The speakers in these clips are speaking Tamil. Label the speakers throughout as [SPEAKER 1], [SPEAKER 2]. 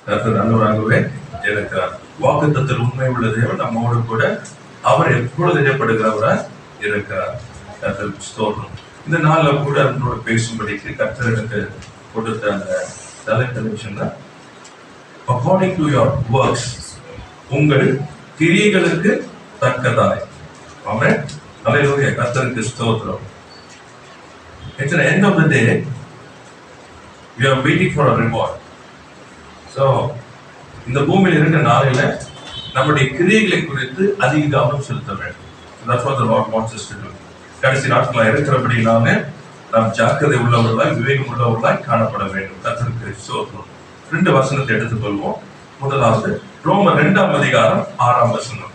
[SPEAKER 1] கர்த்தர் நல்லவராகவே இருக்கிறார். வாக்குத்தத்தத்தில் உண்மை உள்ள தேவன் நம்மோடு கூட அவர் எப்பொழுது இடைப்படுகிறவரா இருக்கிறார். கர்த்தருக்கு ஸ்தோத்திரம். இந்த நாள்ல கூட அவங்களோட பேசும்படிக்கு கர்த்தர் எனக்கு கொடுத்த அந்த தலைப்பு அக்கார்டிங் டு யுவர் ஒர்க்ஸ், உங்கள் கிரியைகளுக்கு தக்கதாய். ஆமென். அல்லேலூயா. கர்த்தருக்கு ஸ்தோத்திரம். At the end of the day, we are waiting for a reward. So, இந்த பூமியில் இருக்கிற நாளில நம்முடைய கிரியைகளை குறித்து அதிக கவனம் செலுத்த வேண்டும். That's what the Lord wants us to do. கடைசி நாட்களாக இருக்கிறபடினால நாம் ஜாக்கிரதை உள்ளவர்களாய் விவேகம் உள்ளவர்களாய் காணப்பட வேண்டும். கர்த்தருக்கு ஸ்தோத்திரம். 2 வசனத்தை எடுத்துக்கொள்வோம். முதலாவது ரோமர் 2ஆம் அதிகாரம் 6ஆம் வசனம்.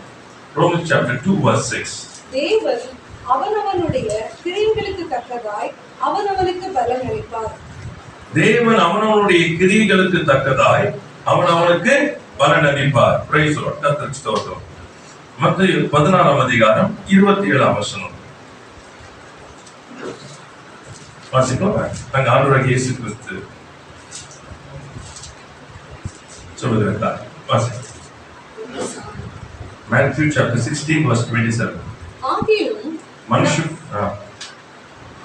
[SPEAKER 1] Roman chapter 2 verse 6.
[SPEAKER 2] தேவன் அவனவனுடைய கிரியைகளுக்கு தக்கதாய் அவனவனுக்கு பலன் அளிப்பார்.
[SPEAKER 1] தேவன் அவனவனுடைய கிரியைகளுக்கு தக்கதாய் அவனவனுக்கு பலன் அளிப்பார். Price the Lord. கர்த்தருக்கு ஸ்தோத்திரம். மத்தேயு 16ஆம் அதிகாரம் 27ஆம் வசனம். வாசிப்போம். அங்க ஆண்டவராகிய இயேசு கிறிஸ்து சொல்லுகிறார். வாசிப்போம். Matthew chapter 16 verse 27.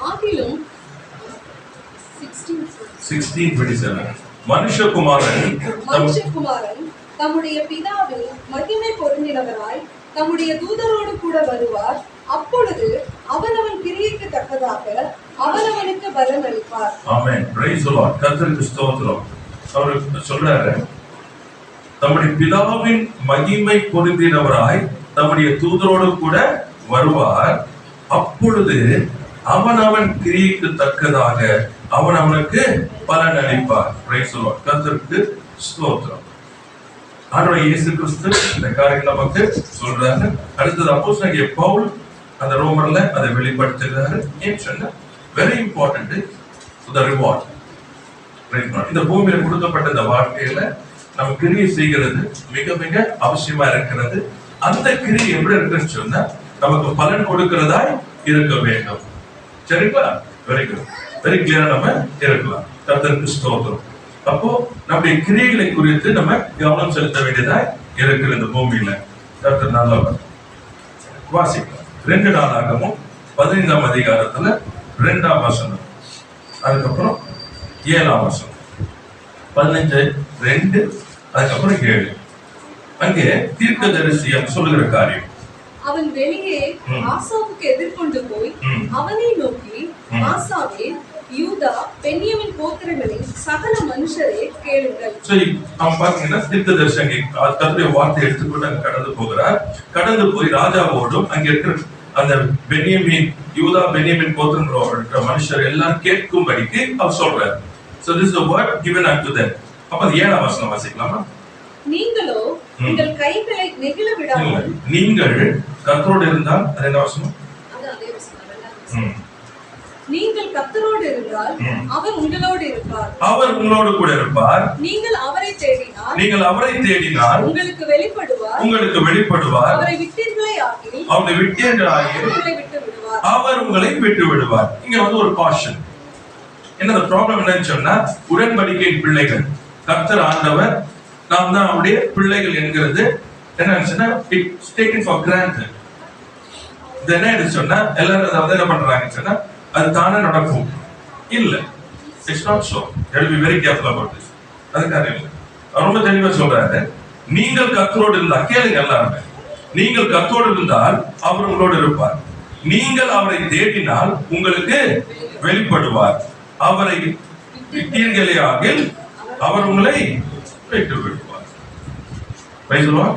[SPEAKER 2] ஆகிலும்
[SPEAKER 1] 16:27 மனுஷகுமாரன்
[SPEAKER 2] தம்முடைய பிதாவில் மகிமை பொருந்தினவராய் தம்முடைய தூதரோடு கூட வருவார். அப்பொழுது அவனவன் கிரியைக்கு தக்கதாக அவனவனுக்கு பலன் அளிப்பார்.
[SPEAKER 1] ஆமென். Praise the Lord. கர்த்தருக்கு ஸ்தோத்திரம். அவர் சொல்றாரு, தம்முடைய பிதாவின் மகிமை பொருந்தினவராய் தம்முடைய தூதரோடு கூட வருவார். அப்பொழுது அவனவன் கிரியைக்கு தக்கதாக அவனவனுக்கு பலன் அளிப்பார். Price the Lord. கர்த்தருக்கு ஸ்தோத்திரம். ஆண்டவர் இயேசு கிறிஸ்து இந்த காரியங்களை நமக்கு சொல்றாரு. அடுத்தது அப்போஸ்தலனாகிய பவுல் அந்த ரோமர்ல அதை வெளிப்படுத்துகிறாரு. ஏன் சொன்னா very important to the reward. இந்த பூமியில கொடுக்கப்பட்ட இந்த வாழ்க்கையில நம்ம கிரியை செய்கிறது மிக மிக அவசியமா இருக்கிறது. அந்த கிரியை எப்படி இருக்குன்னு சொன்னா நமக்கு பலன் கொடுக்கிறதாய் இருக்க வேண்டும். சரிங்களா? Very good. வெரி கிளியரா நம்ம இருக்கலாம். கர்த்தருக்கு ஸ்தோத்திரம். அப்போ நம்முடைய கிரியைகளை குறித்து நம்ம கவனம் செலுத்த வேண்டியதாய் இருக்கிற இந்த பூமியில. கர்த்தர் நல்லவர். வாசிக்கலாம். 2 நாளாகமும் 15ஆம் அதிகாரத்துல 2ஆம் வசனம், அதுக்கப்புறம் 7ஆம் வசனம், 15:2 அதுக்கப்புறம் 7. அங்கே தீர்க்கதரிசி சொல்லுகிற காரியம்,
[SPEAKER 2] அவன் வெளியே ஆசாவுக்கு எதிர்கொண்டு போய் அவனை நோக்கி, ஆசாவே, யூதா, பென்யமீன் கோத்திரங்களின் சகல மனுஷரே கேளுங்கள்.
[SPEAKER 1] சரி, நாம் பாத்தீங்கன்னா தீர்க்கதரிசி அங்கே கர்த்தருடைய வார்த்தை எடுத்துக்கொண்டு அங்க கடந்து போகிறார். கடந்து போய் ராஜாவோடும் அங்க இருக்கிற அந்த பென்யமீன், யூதா பென்யமீன் கோத்திரங்களோட மனுஷர் எல்லாரும் கேட்கும்படிக்கு அவர் சொல்றார். So this is the word given unto them. அப்ப 7ஆம் வசனம் வாசிக்கலாமா?
[SPEAKER 2] நீங்களோ உங்கள் கைகளை நெகிழ விடாமல்,
[SPEAKER 1] நீங்கள் கர்த்தரோடு இருந்தால், அது என்ன வசனம்?
[SPEAKER 2] நீங்கள் கர்த்தரோடு இருந்தால் அவர் உங்களோடு இருப்பார்.
[SPEAKER 1] அவர் உங்களோடு கூட இருப்பார்.
[SPEAKER 2] நீங்கள் அவரை தேடினால்
[SPEAKER 1] உங்களுக்கு
[SPEAKER 2] வெளிப்படுவார். அவரை விட்டீர்களாகில்
[SPEAKER 1] அவர் உங்களை விட்டு விடுவார். இங்க வந்து ஒரு காஷன். என்ன ப்ராப்ளம் என்னன்னு சொன்னா, உடன்படிக்கையின் பிள்ளைகள், கர்த்தர் ஆண்டவர், நாம் தான் அவருடைய பிள்ளைகள் என்கிறது என்ன, இட்ஸ் டேக்கன் ஃபார் கிராண்டட். இது என்ன சொன்னா எல்லாரும் அதாவது என்ன பண்றாங்க சொன்னா அது தானே நடக்கும். இல்ல, it's not so. You will be very careful about this. அதுக்காக இல்ல, ரொம்ப தெளிவா சொல்றாரு. நீங்கள் கர்த்தரோடு இருந்தால், கேளுங்க எல்லாருமே, நீங்கள் கர்த்தரோடு இருந்தால் அவர் உங்களோடு இருப்பார். நீங்கள் அவரை தேடினால் உங்களுக்கு வெளிப்படுவார். அவரை விட்டீர்களேயாகில் அவர் உங்களை விட்டு விடுவார். Praise the Lord.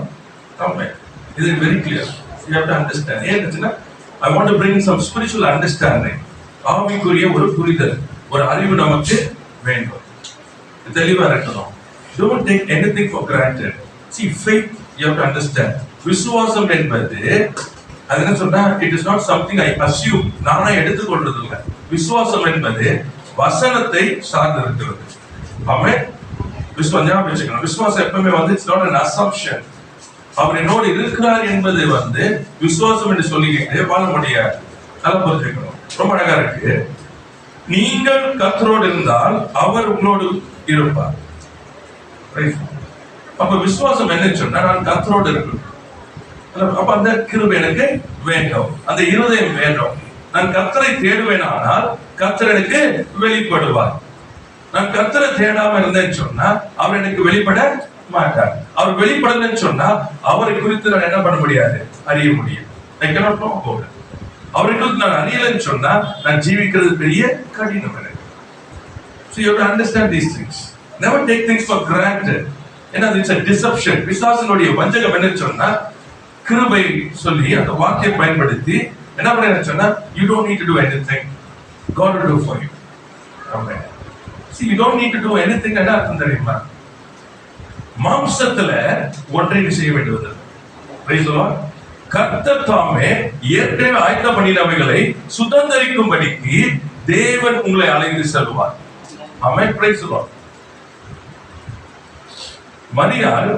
[SPEAKER 1] Amen. This is very clear. You have to understand. ஏன்னா I want to bring some spiritual understanding. ஆவிக்குரிய ஒரு புரிதல், ஒரு அறிவு நமக்கு வேண்டும். தெளிவா இருக்கணும். Don't take anything for granted. See, faith you have to understand. விசுவாசம் என்பது அது என்ன சொன்னா, it is not something I assume. நானா எடுத்துக்கொள்றது இல்லை. விசுவாசம் என்பது வசனத்தை சார்ந்து இருக்கிறது. ஆமென். விசுவாசம் வச்சுக்கணும். விசுவாசம் எப்பவுமே வந்து it's not an assumption. அவர் என்னோடு இருக்கிறார் என்பது வந்து விசுவாசம் என்று சொல்லிக்கிட்டு வாழ முடியாது. நல்லா புரிஞ்சுக்கணும். ரொம்ப அழகா இருக்கு. நீங்கள் கர்த்தரோடு இருந்தால் அவர் உங்களோடு இருப்பார். அப்ப விசுவாசம் என்ன சொன்னா, நான் கர்த்தரோடு இருக்கணும். அப்ப அந்த கிருபை எனக்கு வேண்டும், அந்த இருதயம் வேண்டும். நான் கர்த்தரை தேடுவேன், ஆனால் கர்த்தர் எனக்கு வெளிப்படுவார். நான் கர்த்தரை தேடாம இருந்தேன்னு சொன்னா அவர் எனக்கு வெளிப்பட மாட்டார். அவர் வெளிப்படலன்னு சொன்னா அவரை குறித்து நான் என்ன பண்ண முடியாது, அறிய முடியும். அவரை குறித்து நான் அறியலன்னு சொன்னா நான் ஜீவிக்கிறது பெரிய கடினம் எனக்கு. So you have to understand these things. Never take things for granted. ஏன்னா it's a deception. பிசாசினுடைய வஞ்சகம் என்ன சொன்னா, கிருபை சொல்லி அந்த வாக்கியம் பயன்படுத்தி என்ன பண்ண சொன்னா, you don't need to do anything, God will do for you. Amen. See, you don't need to do anything. என்ன அர்த்தம் தெரியுமா? மாம்சத்துல ஒன்றையும் செய்ய வேண்டியது. Praise the Lord. கர்த்தர் தாமே ஏற்கனவே ஆயத்த பண்ணினவைகளை சுதந்தரிக்கும்படிக்கு தேவன் உங்களை அழைத்து செல்வார். ஆமென். Praise the Lord. மரியாள்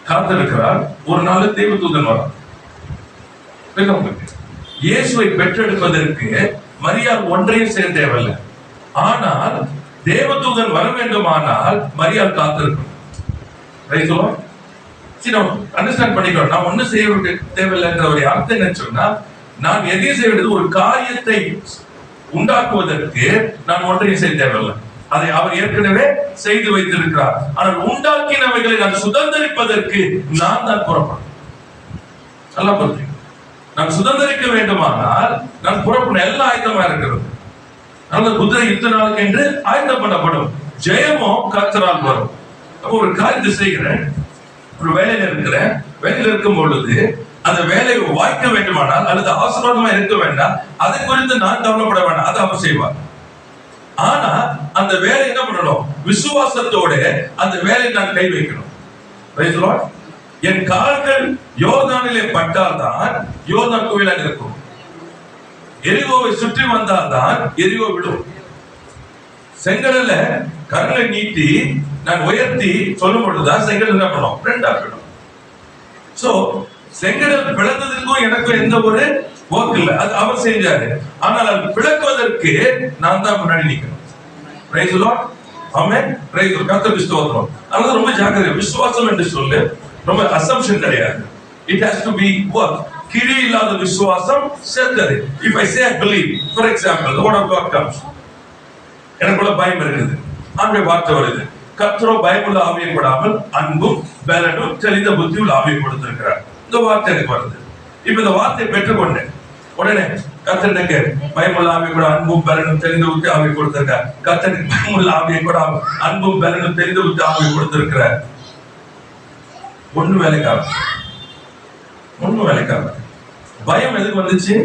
[SPEAKER 1] காத்திருக்கிறார். ஒரு நாள் தேவதூதன் வரார். இயேசுவை பெற்றெடுப்பதற்கு மரியாள் ஒன்றையும் செய்ய தேவையில்லை. ஆனால் தேவதூதன் வர வேண்டுமானால் மரியாள் காத்திருக்கணும். Praise the Lord. See, now understand பண்ணிக்கணும். நான் ஒன்னும் செய்ய தேவையில்லைன்ற ஒரு அர்த்தம் என்ன சொன்னா, நான் எதையும் செய்ய வேண்டியது, ஒரு காரியத்தை உண்டாக்குவதற்கு நான் ஒன்றையும் செய்ய தேவையில்லை. அதை அவர் ஏற்கனவே செய்து வைத்திருக்கிறார். ஆனால் உண்டாக்கினவைகளை நான் சுதந்தரிப்பதற்கு நான் தான் புறப்படும். நல்லா புரியுது. நான் சுதந்தரிக்க வேண்டுமானால் நான் புறப்படும். எல்லாம் ஆயத்தமா இருக்கிறது. அந்த குதிரை யுத்த நாளுக்கு என்று ஆயத்தம் பண்ணப்படும். ஜெயமோ கர்த்தரால் வரும். அப்போ ஒரு காரியத்தை செய்கிறேன், ஒரு வேலையில இருக்கிறேன். வேலையில இருக்கும் பொழுது அந்த வேலையை வாய்க்க வேண்டுமானால் அல்லது ஆசீர்வாதமா இருக்க வேண்டாம், அதை குறித்து நான் கவலைப்பட வேண்டாம், அதை அவர் செய்வார். ஆனா அந்த வேலை என்ன பண்ணணும், விசுவாசத்தோட அந்த வேலையை நான் கை வைக்கணும். Praise the Lord. என் கால்கள் யோர்தானிலே பட்டால்தான் யோர்தான் கோயிலாக இருக்கும். எரிகோவை சுற்றி வந்தால்தான் எரிகோ விடும். செங்கடல கரங்களை நீட்டி நான் உயர்த்தி சொல்லும் பொழுதுதான் செங்கடல் என்ன பண்ணும், ரெண்டா விடும். சோ செங்கடல் பிளந்ததுக்கும் எனக்கும் எந்த ஒரு ஒர்க் இல்லை, அது அவர் செஞ்சாரு. ஆனால் அது பிளக்குவதற்கு நான் தான் முன்னாடி நிக்கணும். Praise the Lord. Amen. Praise the Lord. கர்த்தருக்கு ஸ்தோத்திரம். அதனால ரொம்ப ஜாக்கிரதை. விசுவாசம் என்று சொல்லு ரொம்ப அசம்ப்ஷன் கிடையாது. It has to be work. கிரி இல்லாத விசுவாசம் செத்தது. If I say I believe, for example, the word of God comes. எனக்குள்ள பயம் இருக்குது, ஆண்டவருடைய வார்த்தை வருது. கர்த்தரோ பயமுள்ள ஆவியை கொடாமல் அன்பும் பலனும் தெளிந்த புத்தியுள்ள ஆவியை கொடுத்திருக்கிறார். இந்த வார்த்தை எனக்கு வருது. இப்ப இந்த வார்த்தையை பெற்றுக்கொண்டேன். உடனே கர்த்தனுக்கு பயமுள்ள ஆவியை கூட அன்பும் பலனும் தெளிந்த புத்தி ஆவியை கொடுத்திருக்கிறார். கர்த்தனுக்கு பயமுள்ள ஆவியை கூட அன்பும் பலனும் தெளிந்த புத்தி ஆவியை கொடுத்திருக்கிறார். ஒண்ணு வேலைக்காக, ஒண்ணு வேலைக்காக. பயம் எதுக்கு வந்துச்சு?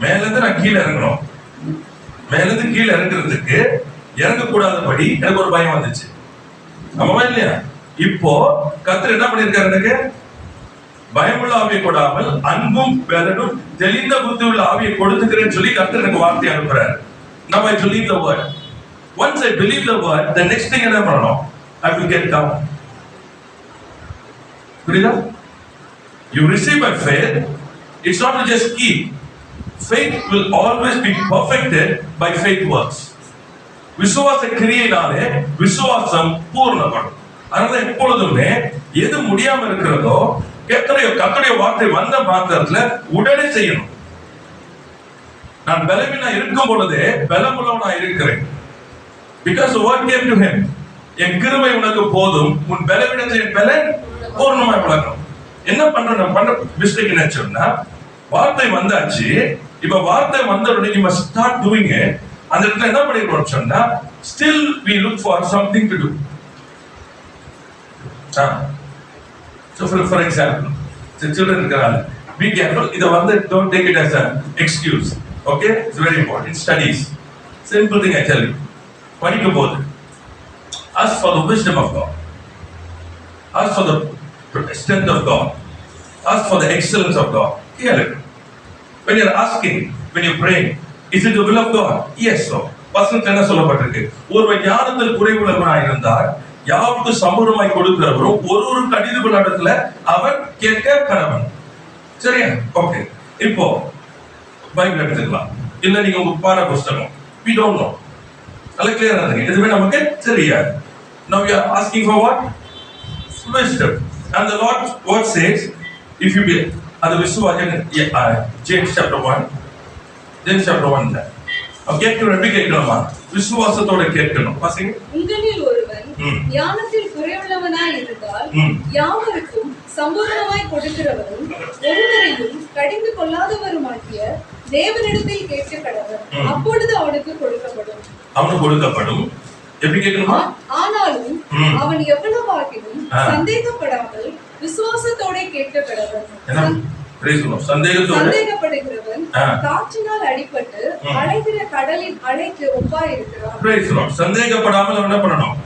[SPEAKER 1] மேல இருந்து நான் கீழே இறங்கணும். மேல இருந்து கீழே இறங்குறதுக்கு இறங்கக்கூடாதபடி எனக்கு ஒரு பயம் வந்துச்சு. ஆமாவா இல்லையா? இப்போ கர்த்தர் என்ன பண்ணிருக்காரு, எனக்கு பயமுள்ள ஆவியை கொடாமல் அன்பும் பலனும் தெளிந்த புத்தி உள்ள ஆவியை கொடுத்துக்கிறேன்னு சொல்லி கர்த்தர் எனக்கு வார்த்தை அனுப்புறாரு. Now I believe the word. Once I believe the word, the next thing என்ன பண்ணணும், I will get down. புரியுதா? You receive by faith. It's not to just keep. Faith will always be perfected by faith works. விசுவாச கிரியையினாலே விசுவாசம் பூர்ணப்படும். அதனால எப்பொழுதுமே எது முடியாம இருக்கிறதோ கர்த்தருடைய வார்த்தை வந்த மாத்திரத்துல உடனே செய்யணும். நான் பலவீனா இருக்கும் பொழுதே பலமுள்ளவனா இருக்கிறேன். Because the word came to him. என் கிருபை உனக்கு போதும், உன் பலவீனத்தை என் பலன் பூர்ணமாய் விளக்கும். என்ன பண்ற மிஸ்டேக் என்ன சொன்னா, வார்த்தை வந்தாச்சு. இப்ப வார்த்தை வந்த உடனே you must start doing it. அந்த இடத்துல என்ன பண்ணிடுவோம் சொன்னா, still we look for something to do. So for example, the children இருக்காங்க, be careful. இத வந்து don't take it as an excuse. Okay, it's very important. Studies, simple thing I tell you. படிக்கும் போது ask for the wisdom of God, ask for the strength of God, ask for the excellence of God. When you're asking, when you're praying, is it the will of God? Yes, so வசனத்துல என்ன சொல்லப்பட்டிருக்கு, ஒருவன் ஞானத்தில் குறைவுள்ளவனாய் இருந்தால் யாருக்கு சம்பூர்ணமாய் கொடுக்கிறவரும் ஒரு கடிதங்கள் இடத்துல அவன் கேட்க கடவன். சரியா? ஓகே. இப்போ பைபிள் எடுத்துக்கலாம், இல்ல நீங்க உங்க பாட புஸ்தகம், we don't know, நல்ல கிளியரா இருக்கு, எதுவுமே நமக்கு தெரியாது. Now we are asking for what? wisdom. And the Lord what says, if you be அது விசுவாசம், James chapter 1, James chapter 1 கேட்கணும். எப்படி கேட்கணுமா? விசுவாசத்தோட கேட்கணும். பாருங்க,
[SPEAKER 2] உங்களில் ஒருவன் ஞானத்தில் குறைவுள்ளவனாய் இருந்தால் யாவருக்கும் சம்பூர்ணமாய் கொடுக்கிறவரும் ஒருவரையும் கடிந்து கொள்ளாதவருமாகிய தேவனிடத்தில் கேட்க கடவன், அப்பொழுது அவனுக்கு கொடுக்கப்படும். எப்படி கேட்கணுமா? ஆனாலும் அவன் எவ்வளவாகிலும் சந்தேகப்படாமல் விசுவாசத்தோட கேட்க கடவன். சந்தேகப்படுகிறவன் காற்றினால் அடிபட்டு அலைகிற கடலின் அலைக்கு ஒப்பாயிருக்கிறான்.
[SPEAKER 1] சந்தேகப்படாமல் என்ன பண்ணணும்?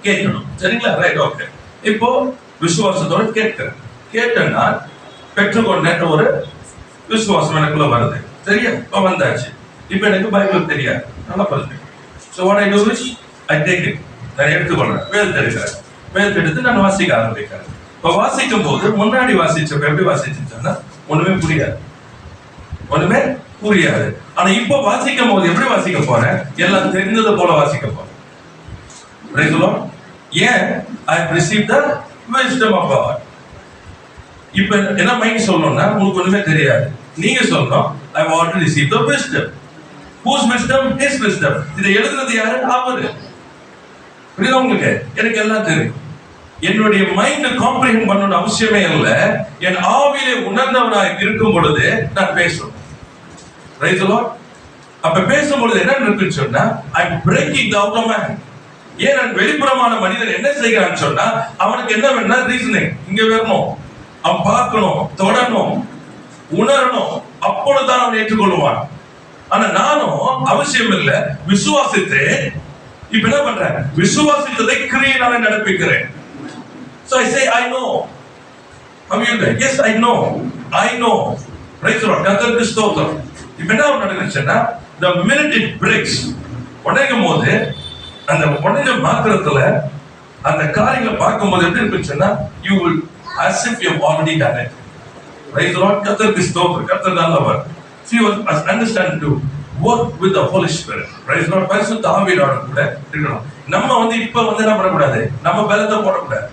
[SPEAKER 1] கேட்கணும். சரிங்களா? Right, okay. இப்போ விசுவாசத்தோட கேட்டேன்னா பெற்றுக்கொண்ட ஒரு விசுவாசம் எனக்குள்ள வருது. சரியா? இப்போ வந்தாச்சு. இப்போ எனக்கு பைபிள் தெரியாது, நல்லா பாருங்க. So what I do is I take it. நான் எடுத்துக்கொள்றேன், வேல் எடுத்து நான் வாசிக்க ஆரம்பிக்கிறேன். இப்போ வாசிக்கும் போது முன்னாடி வாசிச்சப்ப எப்படி வாசிச்சுன்னா ஒண்ணுமே புரியாது. ஆனா இப்போ வாசிக்கும் போது எப்படி வாசிக்க போறேன்? எல்லாம் தெரிந்தது போல வாசிக்க போறேன். Praise the Lord. ஏன்? I have received the wisdom of God. இப்ப என்ன மைண்ட் சொல்லணும்னா உங்களுக்கு ஒண்ணுமே தெரியாது. நீங்க சொல்லணும் I have already received the wisdom. Whose wisdom? His wisdom. இதை எழுதுறது யாரு? அவரு. புரியுதா உங்களுக்கு? எனக்கு எல்லாம் தெரியும். என்னுடைய மைண்ட் காம்ப்ரிஹெண்ட் பண்ணணும் அவசியமே இல்லை. என் ஆவிலே உணர்ந்தவனாய் இருக்கும் பொழுது நான் பேசுவேன். Praise the Lord. அப்ப பேசும்பொழுது என்ன இருக்குன்னு சொன்னா I am breaking the outer man. ஏன் நான் வெளிப்புறமான மனிதன் என்ன செய்கிறான்னு சொன்னா அவனுக்கு என்ன வேணும்னா ரீசனிங் இங்க வரணும், அவன் பார்க்கணும், தொடரணும், உணரணும், அப்பொழுதுதான் அவன் ஏற்றுக்கொள்வான். ஆனா நானும் அவசியம் இல்லை, விசுவாசித்து இப்ப என்ன பண்றேன்? விசுவாசித்ததை கிரியையினால நடப்பிக்கிறேன். So I say I know. How you doing? Yes, I know. Praise the Lord. கர்த்தருக்கு ஸ்தோத்திரம். இப்ப என்ன நடக்குதுன்னா the minute it breaks, உடையும் போது அந்த உடைஞ்ச மாத்திரத்துல அந்த காரியங்களை பார்க்கும்போது எப்படி இருக்குன்னா you will as if you have already done it. Praise the Lord. கர்த்தருக்கு ஸ்தோத்திரம். கர்த்தர் நல்லவர். So you understand to work with the Holy Spirit. Praise the Lord. பரிசுத்த ஆவியோட கூட இருக்கணும். நம்ம இப்ப என்ன பண்ணக்கூடாது? நம்ம பலத்தை போடக்கூடாது.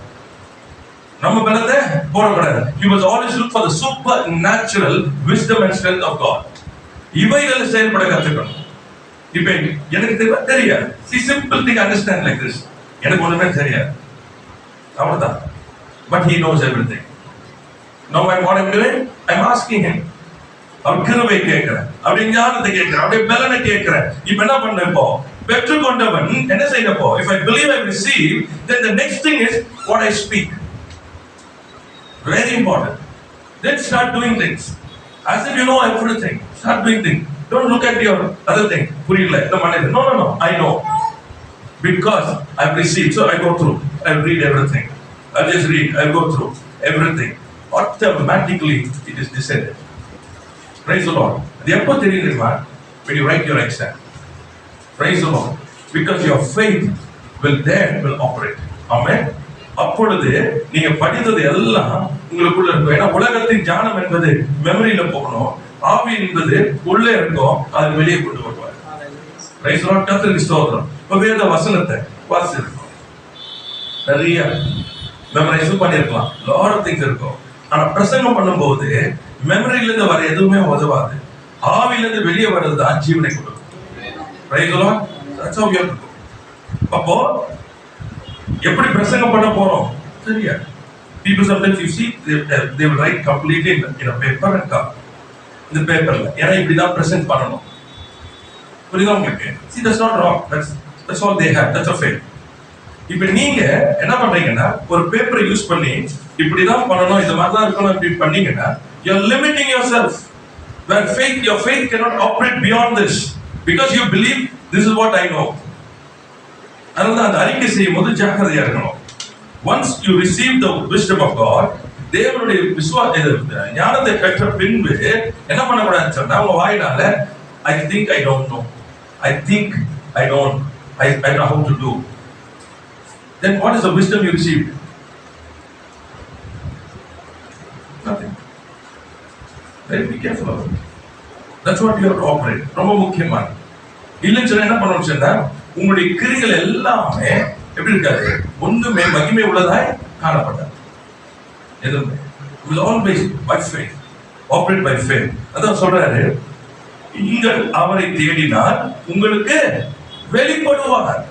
[SPEAKER 1] You must always look for the supernatural wisdom and strength of God. இவைகளை செயல்பட கற்றுக்கணும். இப்ப எனக்கு தெரியாது. See, simple thing understand like this. எனக்கு ஒண்ணுமே தெரியாது, அவ்வளவுதான். But he knows everything. Now what I'm doing? I'm asking him. அவர் கிருபை கேட்கிறேன், அவருடைய ஞானத்தை கேட்கிறேன், அவருடைய பலனை கேட்கிறேன். இப்ப என்ன பண்ண? இப்போ பெற்றுக்கொண்டவன் என்ன செய்யப்போ? If I believe I receive, then the next thing is what I speak. Very important. Then start doing things as if you know everything. Start doing things. Don't look at your other thing. புரியல இந்த மனது. No. I know because I've received. So I go through. I read everything. I just read. I go through everything. Automatically it is descended. Praise the Lord. The எப்போ தெரியுமா? When you write your exam. Praise the Lord. Because your faith will operate. Amen. அப்பொழுது நீங்க படித்தது எல்லாம் உங்களுக்குள்ள இருக்கும். ஏன்னா உலகத்தின் ஞானம் என்பது மெமரியில போகணும், ஆவி என்பது உள்ளே இருக்கும், அது வெளியே கொண்டு வருவார். Price the Lord. கர்த்தருக்கு ஸ்தோத்திரம். இப்ப வேத வசனத்தை வாசிச்சிருக்கோம், நிறைய மெமரைஸ் பண்ணிருக்கலாம், லாட் ஆஃப் திங்ஸ் இருக்கும். ஆனா பிரசங்கம் பண்ணும்போது மெமரியில இருந்து வர எதுவுமே உதவாது. ஆவில இருந்து வெளியே வர்றது தான் ஜீவனை கொடுக்கும். Praise the lord. That's how you have to go. அப்போ எப்படி பிரசங்கம் பண்ண போறோம் சரியா? People sometimes you see they will write completely in a paper and come இந்த பேப்பர்ல ஏன்னா இப்படிதான் பிரசன்ட் பண்ணணும். புரியுதா உங்களுக்கு? See, that's not wrong. That's all they have. That's a faith. இப்போ நீங்க என்ன பண்றீங்கன்னா ஒரு பேப்பரை யூஸ் பண்ணி இப்படிதான் பண்ணணும், இந்த மாதிரி தான் இருக்கணும் இப்படி பண்ணீங்கன்னா you are limiting yourself. Where your faith cannot operate beyond this because you believe this is what I know. அதனால அந்த அறிக்கை செய்யும் போது ஜாக்கிரதையா இருக்கணும். Once you receive the wisdom of God, தேவனுடைய ஞானத்தை பெற்ற பின்பு என்ன பண்ணக்கூடாதுன்னு சொன்னா உங்க வாயினால I think I don't know, I think I don't, I know how to do. Then what is the wisdom you received? Nothing. Very be careful of it. That's what you have to operate. ரொம்ப முக்கியமான இல்லைன்னு சொன்னா என்ன பண்ணணும்னு சொன்னா உங்களுடைய கிரிகள் எல்லாமே எப்படி இருக்காது? ஒன்றுமே மகிமை உள்ளதாய் காணப்பட்டார். எதுவுமே it was always by faith, operate by faith. அதான் சொல்றாரு, நீங்கள் அவரை தேடினால் உங்களுக்கு வெளிப்படுவார்.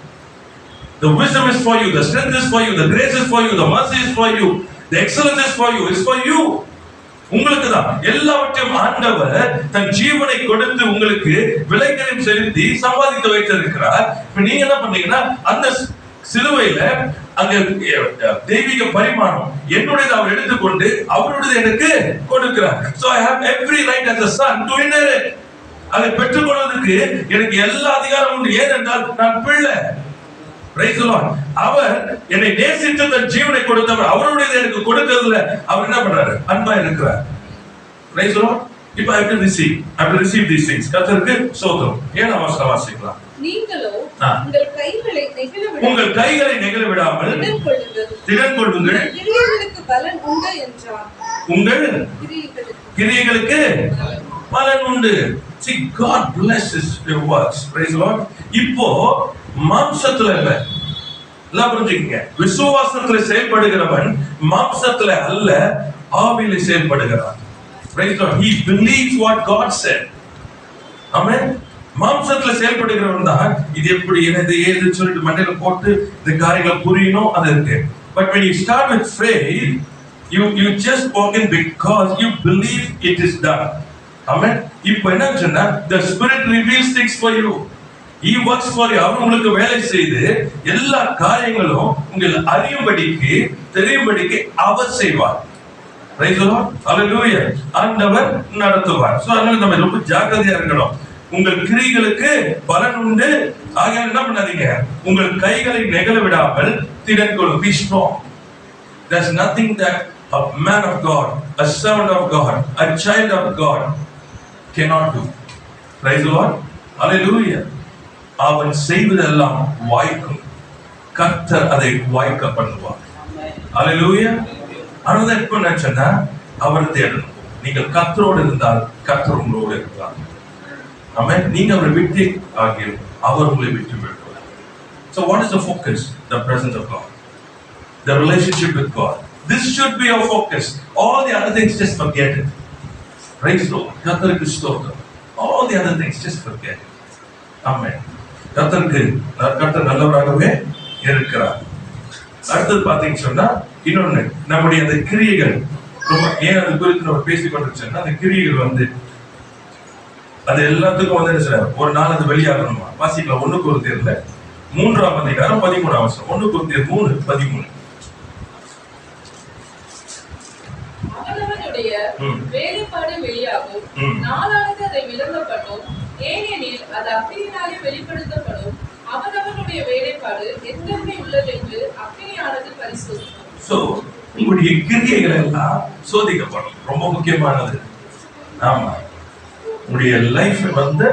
[SPEAKER 1] The wisdom is for you, the strength is for you, the grace is for you, the mercy is for you, the excellence is for you, is for you. உங்களுக்கு தான் எல்லாவற்றையும் ஆண்டவர் தன் ஜீவனை கொடுத்து உங்களுக்கு விலைக்கரையும் செலுத்தி சம்பாதித்து வைத்திருக்கிறார். இப்ப நீங்க என்ன பண்ணீங்கன்னா அந்த சிலுவையில அங்க தெய்வீக பரிமாணம் என்னுடையது அவர் எடுத்துக்கொண்டு அவருடையது எனக்கு கொடுக்கிறார். So I have every right as a son to inherit. அதை பெற்றுக்கொள்வதற்கு எனக்கு எல்லா அதிகாரமும் உண்டு. ஏனென்றால் நான் பிள்ளை. Praise the Lord. அவர் என்னை நேசித்து தன் ஜீவனை கொடுத்தவர். அவருடையது எனக்கு கொடுக்கிறதுல அவர் என்ன பண்றாரு? அன்பா இருக்கிறார். Praise the Lord. இப்ப I have to receive these things. கர்த்தருக்கு ஸ்தோத்திரம். ஏன் அவசரம் வாசிக்கலாம்?
[SPEAKER 2] நீங்களோ
[SPEAKER 1] உங்கள் கைகளை நெகிழ விடாமல் திடன் கொள்ளுங்கள்.
[SPEAKER 2] கிரியைகளுக்கு பலன் உண்டு என்றார்.
[SPEAKER 1] உங்கள் கிரியைகளுக்கு பலன் உண்டு. See, God blesses your works. Praise the Lord. இப்போ மாம்சத்துல இல்ல, எல்லாம் புரிஞ்சுக்கங்க. விசுவாசத்துல செயல்படுகிறவன் மாம்சத்துல அல்ல, ஆவியில செயல்படுகிறான். Praise the Lord. He believes what God said. Amen. மாம்சத்துல செயல்படுகிறவன் தான் இது எப்படி என்னது ஏது சொல்லிட்டு மண்டையில போட்டு இந்த காரியங்களை புரியணும் அது இருக்கு. But when you start with faith, you just walk in because you believe it is done. Amen. இப்போ என்ன சொன்னா the spirit reveals things for you. He works for you. அவர் உங்களுக்கு வேலை செய்து எல்லா காரியங்களும் உங்கள் அறியும்படிக்கு தெரியும்படிக்கு அவர் செய்வார். Praise the Lord. Hallelujah. ஆண்டவர் நடத்துவார். சோ அதனால நம்ம ரொம்ப ஜாக்கிரதையா இருக்கணும். உங்கள் கிரியைகளுக்கு பலன் உண்டு. ஆகையால் என்ன பண்ணாதீங்க, உங்கள் கைகளை நெகிழ விடாமல் திடன் கொள்ளுங்கள். Be strong. There's nothing that a man of God, a servant of God, a child of God cannot do. Praise the Lord. Hallelujah. அவன் செய்வதெல்லாம் வாய்க்கும். கர்த்தர் அதை வாய்க்க பண்ணுவார். Hallelujah. ஆனது எப்ப நினைச்சா அவரை தேடணும். நீங்கள் கர்த்தரோடு இருந்தால் கர்த்தர் உங்களோடு இருக்கிறார். ஆமென். நீங்க அவரை விட்டு ஆகியும் அவர் உங்களை விட்டு விடுவார். So what is the focus? The presence of God, the relationship with God. This should be your focus. All the other things just forget it. Praise the Lord. கர்த்தருக்கு ஸ்தோத்திரம். All the other things just forget it. Amen. கர்த்தர் நல்லவராகவே இருக்கிறார். அடுத்தது பாத்தீங்கன்னு சொன்னா இன்னொன்னு நம்முடைய அந்த கிரியைகள் ரொம்ப ஏன் அது குறித்து நம்ம பேசிக்கொண்டிருச்சோம்னா அந்த கிரியைகள் வந்து அது எல்லாத்துக்கும் வந்து என்ன சொல்றாரு, ஒரு நாள் அது வெளியாகணுமா? வாசிக்கலாம் 1 கொரிந்தியர்ல 3ஆம் அதிகாரம் 13ஆம் வசனம். 1 கொரிந்தியர் 3:13.
[SPEAKER 2] அவனவனுடைய வேலைப்பாடு வெளியாகும், நாளானது அதை விளங்கப்படும், ஏனெனில் அது அக்கினியினாலே வெளிப்படுத்தப்படும். அவனவனுடைய வேலைப்பாடு எத்தன்மை உள்ளது என்று அக்கினியானது பரிசோதிக்கும்.
[SPEAKER 1] சோ உங்களுடைய கிரியைகள் எல்லாம் சோதிக்கப்படும். ரொம்ப முக்கியமானது. ஆமா, உங்களுடைய லைஃப் வந்து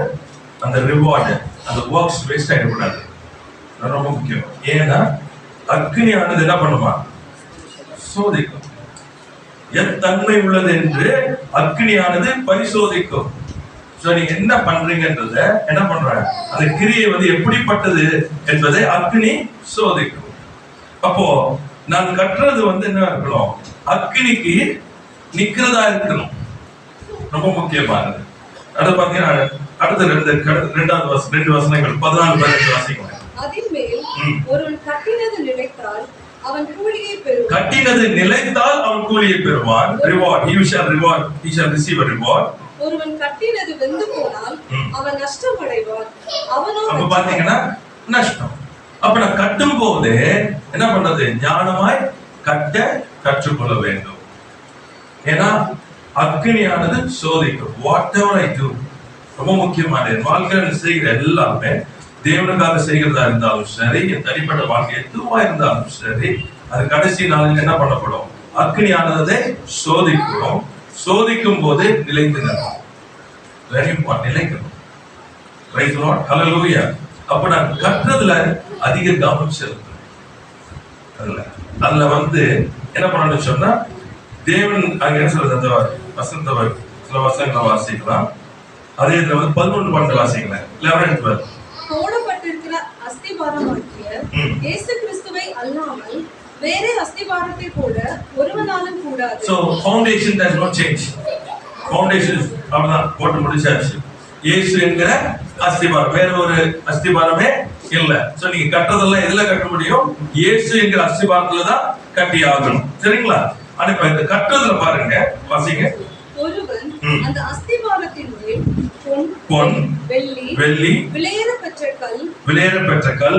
[SPEAKER 1] அந்த ரிவார்டு அந்த ஒர்க்ஸ் வேஸ்ட் ஆகிடக்கூடாது. ரொம்ப முக்கியம். ஏன்னா அக்னியானது என்ன பண்ணுமா? சோதிக்கும். என் தன்மை உள்ளது என்று அக்னியானது பரிசோதிக்கும். சோ நீங்க என்ன பண்றீங்கன்றத என்ன பண்றாங்க, அந்த கிரியை வந்து எப்படிப்பட்டது என்பதை அக்னி சோதிக்கும். அப்போ நான் கட்டுறது வந்து என்ன இருக்கணும், அக்னிக்கு நிக்கிறதா இருக்கணும். ரொம்ப முக்கியமானது. அடுத்து பாத்தீங்கன்னா அடுத்த 2 வசனங்கள் 14-15 வாசிக்கலாம்.
[SPEAKER 2] அதின்மேல் ஒருவன் கட்டினது நிலைத்தால் அவன் கூலியை பெறுவான்.
[SPEAKER 1] கட்டினது நிலைத்தால் அவன் கூலியை பெறுவான். Reward. He shall receive a reward.
[SPEAKER 2] ஒருவன் கட்டினது வெந்து போனால் அவன் நஷ்டம் அடைவான். அவனோ
[SPEAKER 1] அப்ப பாத்தீங்கன்னா நஷ்டம். அப்ப நான் கட்டும் போது என்ன பண்றது, ஞானமாய் கட்ட கற்றுக்கொள்ள வேண்டும். ஏன்னா அக்னியானது சோதிக்கும். வாட் எவர் ஐ டு, ரொம்ப முக்கியமானது. வாழ்க்கையில் செய்கிற எல்லாமே தேவனுக்காக செய்கிறதா இருந்தாலும் சரி, என் தனிப்பட்ட வாழ்க்கை எதுவா இருந்தாலும் சரி, அது கடைசி நாளில் என்ன பண்ணப்படும், அக்னியானதை சோதிக்கும். சோதிக்கும் போது நிலைத்து நிற்கும். வெரி இம்பார்ட்டன்ட், நிலைக்கணும். Praise the Lord. Hallelujah. அப்ப நான் கற்றதுல அதிக கவனம் செலுத்தணும். அதுல வந்து என்ன பண்ணணும்னு சொன்னா, தேவன் அங்க என்ன சொல்றது, அந்த வசனத்தை சில வசனங்களை வாசிக்கலாம். அதே இதுல வந்து 11-12 வாசிக்கலாம். 11-12.
[SPEAKER 2] போடப்பட்டிருக்கிற அஸ்திபாரமாகிய இயேசு கிறிஸ்துவை அல்லாமல் வேறே அஸ்திபாரத்தை போட ஒருவனாலும் கூடாது.
[SPEAKER 1] So foundation does not change. Foundation அவ்வளவுதான் போட்டு முடிச்சாச்சு. இயேசு என்கிற அஸ்திபாரம், வேற ஒரு அஸ்திபாரமே இல்ல. சோ நீங்க கட்டுறதெல்லாம் எதுல கட்ட முடியும்? இயேசு என்கிற அஸ்திபாரத்துல தான் கட்டி ஆகணும். சரிங்களா? ஆனா இப்ப இந்த கட்டுறதுல பாருங்க, வாசிங்க.
[SPEAKER 2] ஒருவன் அந்த அஸ்திபாரத்தின் மேல்
[SPEAKER 1] பொன், வெள்ளி, விலையேறப்பெற்ற கல்,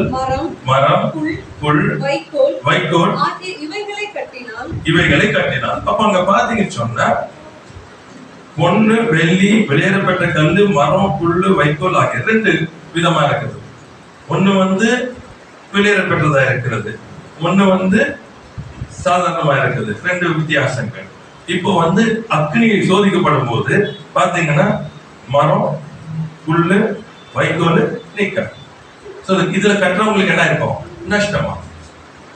[SPEAKER 1] மரம், புல், வைக்கோல்
[SPEAKER 2] ஆகிய இவைகளை
[SPEAKER 1] கட்டினான். அப்ப அங்க பாத்தீங்கன்னு சொன்னா பொண்ணு, வெள்ளி, விலையேறப்பெற்ற கல்லு, மரம், புல்லு, வைக்கோல் ஆகிய ரெண்டு விதமா இருக்குது. ஒண்ணு விலையேறப்பெற்றதா இருக்கிறது, ஒண்ணு சாதாரணமா இருக்குது. ரெண்டு வித்தியாசங்கள். இப்போ அக்னி சோதிக்கப்படும் போது பாத்தீங்கன்னா மரம், புல்லு, வைக்கோல் நீக்கம். சோ இதுல கட்டுறவங்களுக்கு என்ன இருக்கும்? நஷ்டமா.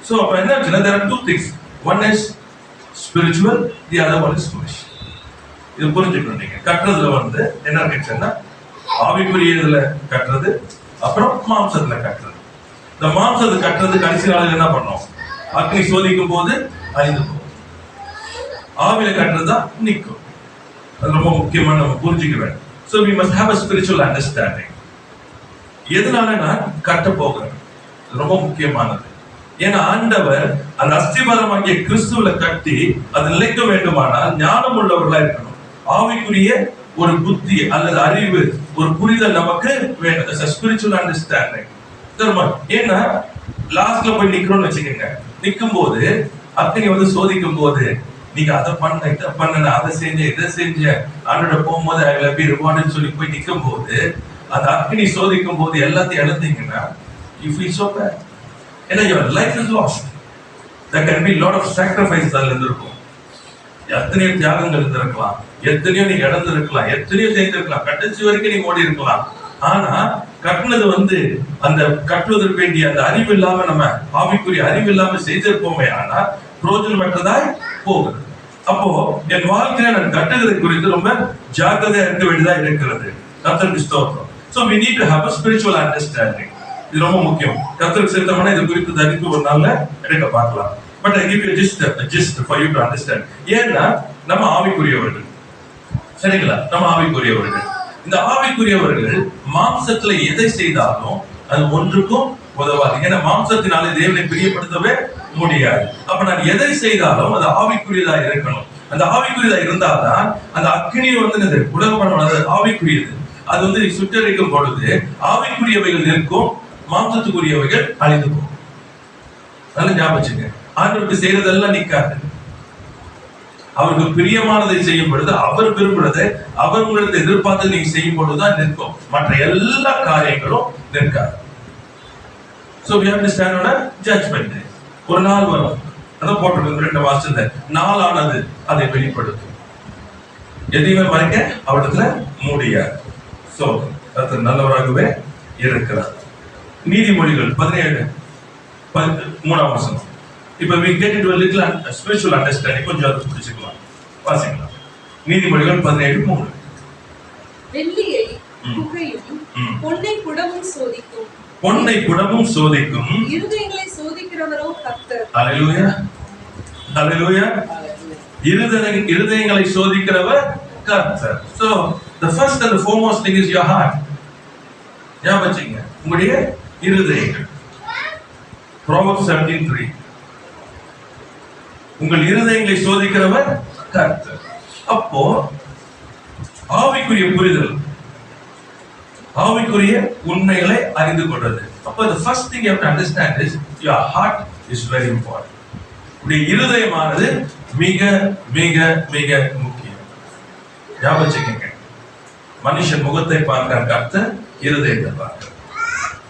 [SPEAKER 1] சோ அப்ப என்ன ஆச்சுன்னா there are two things. One is spiritual, the other one is flesh. இது புரிஞ்சுக்கணும். நீங்க கட்டுறதுல என்ன இருக்குன்னா ஆவிக்குரியதுல கட்டுறது, அப்புறம் மாம்சத்துல கட்டுறது. இந்த மாம்சத்தை கட்டுறது கடைசி நாளில் என்ன பண்ணோம்? அக்னி சோதிக்கும் போது அழிந்து போகும். ஆவியில கட்டுறதுதான் நிற்கும். அது ரொம்ப முக்கியமான நம்ம புரிஞ்சுக்க வேண்டும். So we must have a spiritual understanding. எதனால நான் கட்ட போகிறேன்? ரொம்ப முக்கியமானது. ஏன்னா ஆண்டவர் அந்த அஸ்திபாரமாகிய கிறிஸ்துவில கட்டி அது நிலைக்க வேண்டுமானால் ஞானம் உள்ளவர்களா இருக்கணும். ஆவிக்குரிய ஒரு புத்தி அல்லது அறிவு, ஒரு புரிதல் நமக்கு வேணும். Spiritual understanding. ஏன்னா லாஸ்ட்ல போய் நிக்கிறோம்னு வச்சுக்கோங்க. நிற்கும் போது அக்னி சோதிக்கும் போது நீங்க அதை பண்ண, இதை பண்ண, அதை செஞ்ச, இதை செஞ்ச, ஆண்டோட போகும்போது ஐ வில் பி ரிவார்டுன்னு சொல்லி போய் நிற்கும் போது அந்த அக்னி சோதிக்கும் போது எல்லாத்தையும் இழந்தீங்கன்னா you feel so bad. ஏன்னா your life is lost. There can be lot of sacrifices அதுல இருந்திருக்கும். எத்தனையோ தியாகங்கள் இருந்திருக்கலாம், எத்தனையோ நீங்க இழந்திருக்கலாம், எத்தனையோ செய்திருக்கலாம், கடைசி வரைக்கும் நீங்க ஓடி இருக்கலாம். ஆனா கட்டுனது அந்த கட்டுவதற்கு வேண்டிய அந்த அறிவு இல்லாம, நம்ம ஆவிக்குரிய அறிவு இல்லாம செய்திருப்போமே, ஆனா பிரோஜனமற்றதாய் போகுது. அப்போ என் வாழ்க்கையில நான் கட்டுகிறது குறித்து ரொம்ப ஜாக்கிரதையா இருக்க வேண்டியதா இருக்கிறது. கர்த்தருக்கு ஸ்தோத்திரம். So we need to have a spiritual understanding. இது ரொம்ப முக்கியம். கர்த்தருக்கு சித்தமான இது குறித்து தனித்து ஒரு நாள்ல எடுக்க பார்க்கலாம். But I give you just for you to understand. ஏன்னா நம்ம ஆவிக்குரியவர்கள், சரிங்களா? நம்ம ஆவிக்குரியவர்கள். இந்த ஆவிக்குரியவர்கள் மாம்சத்துல எதை செய்தாலும் அது ஒன்றுக்கும் உதவாது. ஏன்னா மாம்சத்தினாலே தேவனை பிரியப்படுத்தவே முடியாது. அப்ப நான் எதை செய்தாலும் அது ஆவிக்குரியதா இருக்கணும். அந்த ஆவிக்குரியதா இருந்தால்தான் அந்த அக்னி உலகமான ஆவிக்குரியது. அது சுட்டரிக்கும் பொழுது ஆவிக்குரியவைகள் இருக்கும், மாம்சத்துக்குரியவைகள் அழிந்து போகும். நல்ல ஞாபகம் வச்சுங்க. ஆண்டவருக்கு செய்யறதெல்லாம் நிக்காது. அவருக்கு பிரியமானதை செய்யும் பொழுது, அவர் விரும்புறதை, அவர் உங்களுக்கு எதிர்பார்த்து நீங்க செய்யும் பொழுதுதான் நிற்கும். மற்ற எல்லா காரியங்களும் நிற்காது. So we have to stand on a judgment day. ஒரு நாள் வரும். அதான் போட்டிருக்க 2 வாசத்துல நாளானது அதை வெளிப்படுத்தும். எதையுமே மறைக்க அவரிடத்துல முடியாது. So கர்த்தர் நல்லவராகவே இருக்கிறார். நீதிமொழிகள் 17:3 இப்ப we get into a little spiritual understanding. கொஞ்சம் அது புரிஞ்சுக்கலாம். வாசிக்கலாம். நீதிமொழிகள் 17:3.
[SPEAKER 2] வெள்ளியை புகையும் பொன்னை குடமும் சோதிக்கும்,
[SPEAKER 1] பொன்னை குடமும் சோதிக்கும்,
[SPEAKER 2] இருதயங்களை சோதிக்கிறவரோ கர்த்தர்.
[SPEAKER 1] ஹalleluya, ஹalleluya. இருதயங்களை சோதிக்கிறவர் கர்த்தர். So the first and the foremost thing is your heart. ஞாபகம் வச்சுங்க, உங்களுடைய இருதயங்கள். Proverbs 17:3. உங்கள் இருதயங்களை சோதிக்கிறவர் கர்த்தர். அப்போ ஆவிக்குரிய புரிதல், ஆவிக்குரிய உண்மைகளை அறிந்து கொள்வது. அப்போ the first thing you have to understand is your heart is very important. உடைய இருதயமானது மிக மிக மிக முக்கியம். ஞாபகம் வச்சுக்கங்க, மனுஷன் முகத்தை பார்க்கிற கர்த்தர் இருதயத்தை பார்க்கிறார்.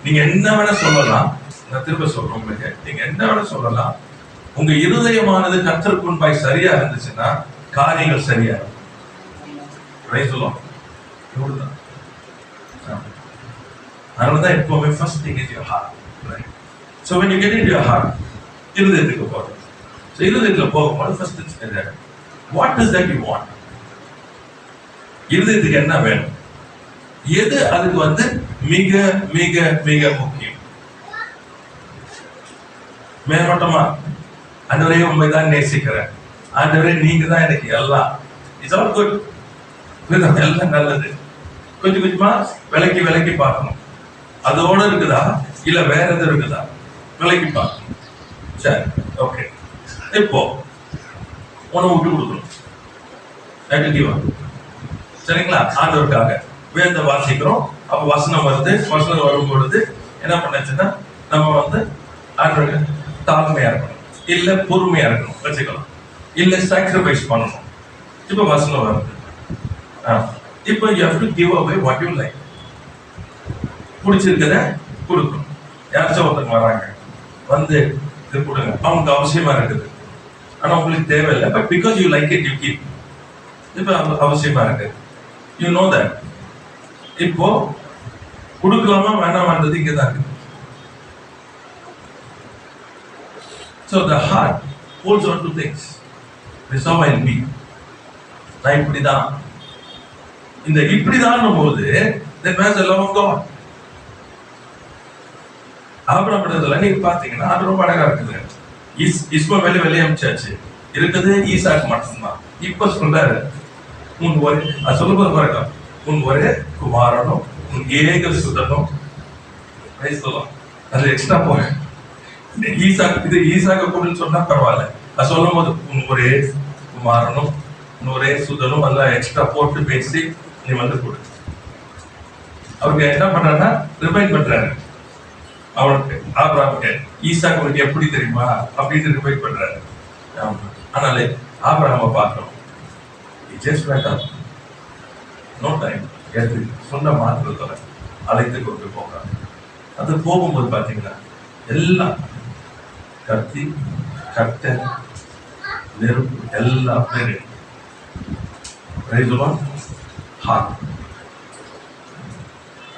[SPEAKER 1] நீங்க என்ன வேணா சொல்லலாம், நான் திரும்ப சொல்றேன் உங்களுக்கு, நீங்க என்ன வேணா சொல்லலாம், உங்க இருதயமானது கர்த்தருக்கு முன்பாய் சரியா இருந்துச்சுன்னா காரியங்கள் சரியா இருக்கும். அதனாலதான் எப்பவுமே first thing is your heart, right? So when you get into your heart, இருதயத்துக்கு போகும். So இருதயத்துல போகும்போது first is what is that you want? இருதயத்துக்கு என்ன வேணும்? எது அதுக்கு மிக மிக மிக முக்கியம்? மேலோட்டமா ஆண்டவரே உண்மைதான் நேசிக்கிறேன், ஆண்டவரே நீங்க தான் எனக்கு எல்லாம். இட்ஸ் ஆல் குட், எல்லாம் நல்லது. கொஞ்சம் கொஞ்சமா விலக்கி பார்க்கணும். அதோட இருக்குதா இல்ல வேற எது இருக்குதா விலக்கி பார்க்கணும். சரி, ஓகே. இப்போ உணவு விட்டு கொடுக்கணும், சரிங்களா? ஆண்டவருக்காக வேத வாசிக்கிறோம். அப்ப வசனம் வருது. வசனம் வரும் பொழுது என்ன பண்ணுச்சுன்னா நம்ம ஆண்டவருக்கு தாழ்மையா இருக்கணும், இல்ல பொறுமையா இருக்கணும் வச்சுக்கலாம், இல்ல சாக்ரிஃபைஸ் பண்ணணும். இப்ப வசனம் வருது. இப்போ you have to give away what you like. பிடிச்சிருக்கத கொடுக்கணும். யாராச்சும் ஒருத்தங்க வராங்க, இது கொடுங்க, அவங்க அவசியமா இருக்குது, ஆனா உங்களுக்கு தேவையில்லை, but because you like it you keep. இப்ப அவசியமா இருக்கு, யூ நோ தட். இப்போ கொடுக்கலாமா வேணாமான்றது இங்கதான் இருக்கு. So the heart holds on to things. This is how I'll be. நான் இப்படிதான், இந்த இப்படிதான் போது then where's the love of God? Abraham படத்துல நீங்க பாத்தீங்கன்னா அது ரொம்ப அழகா இருக்குது. இஸ்மவேலை வெளியே அனுப்பிச்சாச்சு, இருக்குது ஈசாக்கு மட்டும்தான். இப்ப சொல்றாரு, உன் ஒரே, அது சொல்லும்போது பாருங்க, உன் ஒரே குமாரனும் உன் ஏக சுதனும், அது எக்ஸ்ட்ரா போறேன். இது ஈசாக்கு கூடன்னு சொன்னா பரவாயில்ல, அது சொல்லும் போது உன் ஒரே குமாரனும் உன் ஒரே சுதனும் எல்லாம் எக்ஸ்ட்ரா போட்டு பேசி நீ கொடு. அவருக்கு என்ன பண்றாருன்னா ரிமைண்ட் பண்றாரு அவனுக்கு, ஆபிரகாமுக்கு, ஈசாக்கு எப்படி தெரியுமா அப்படின்னு ரிமைண்ட் பண்றாரு. ஆனாலே ஆபிரகாமை பார்க்கணும், ஜஸ்ட் வேண்டாம், நோ டைம், சொன்ன மாத்திரத்தோட அழைத்து கொண்டு போகிறாங்க. அது போகும்போது பாத்தீங்கன்னா எல்லாம் கத்தி கட்டை நெருப்பு எல்லாம் பேரு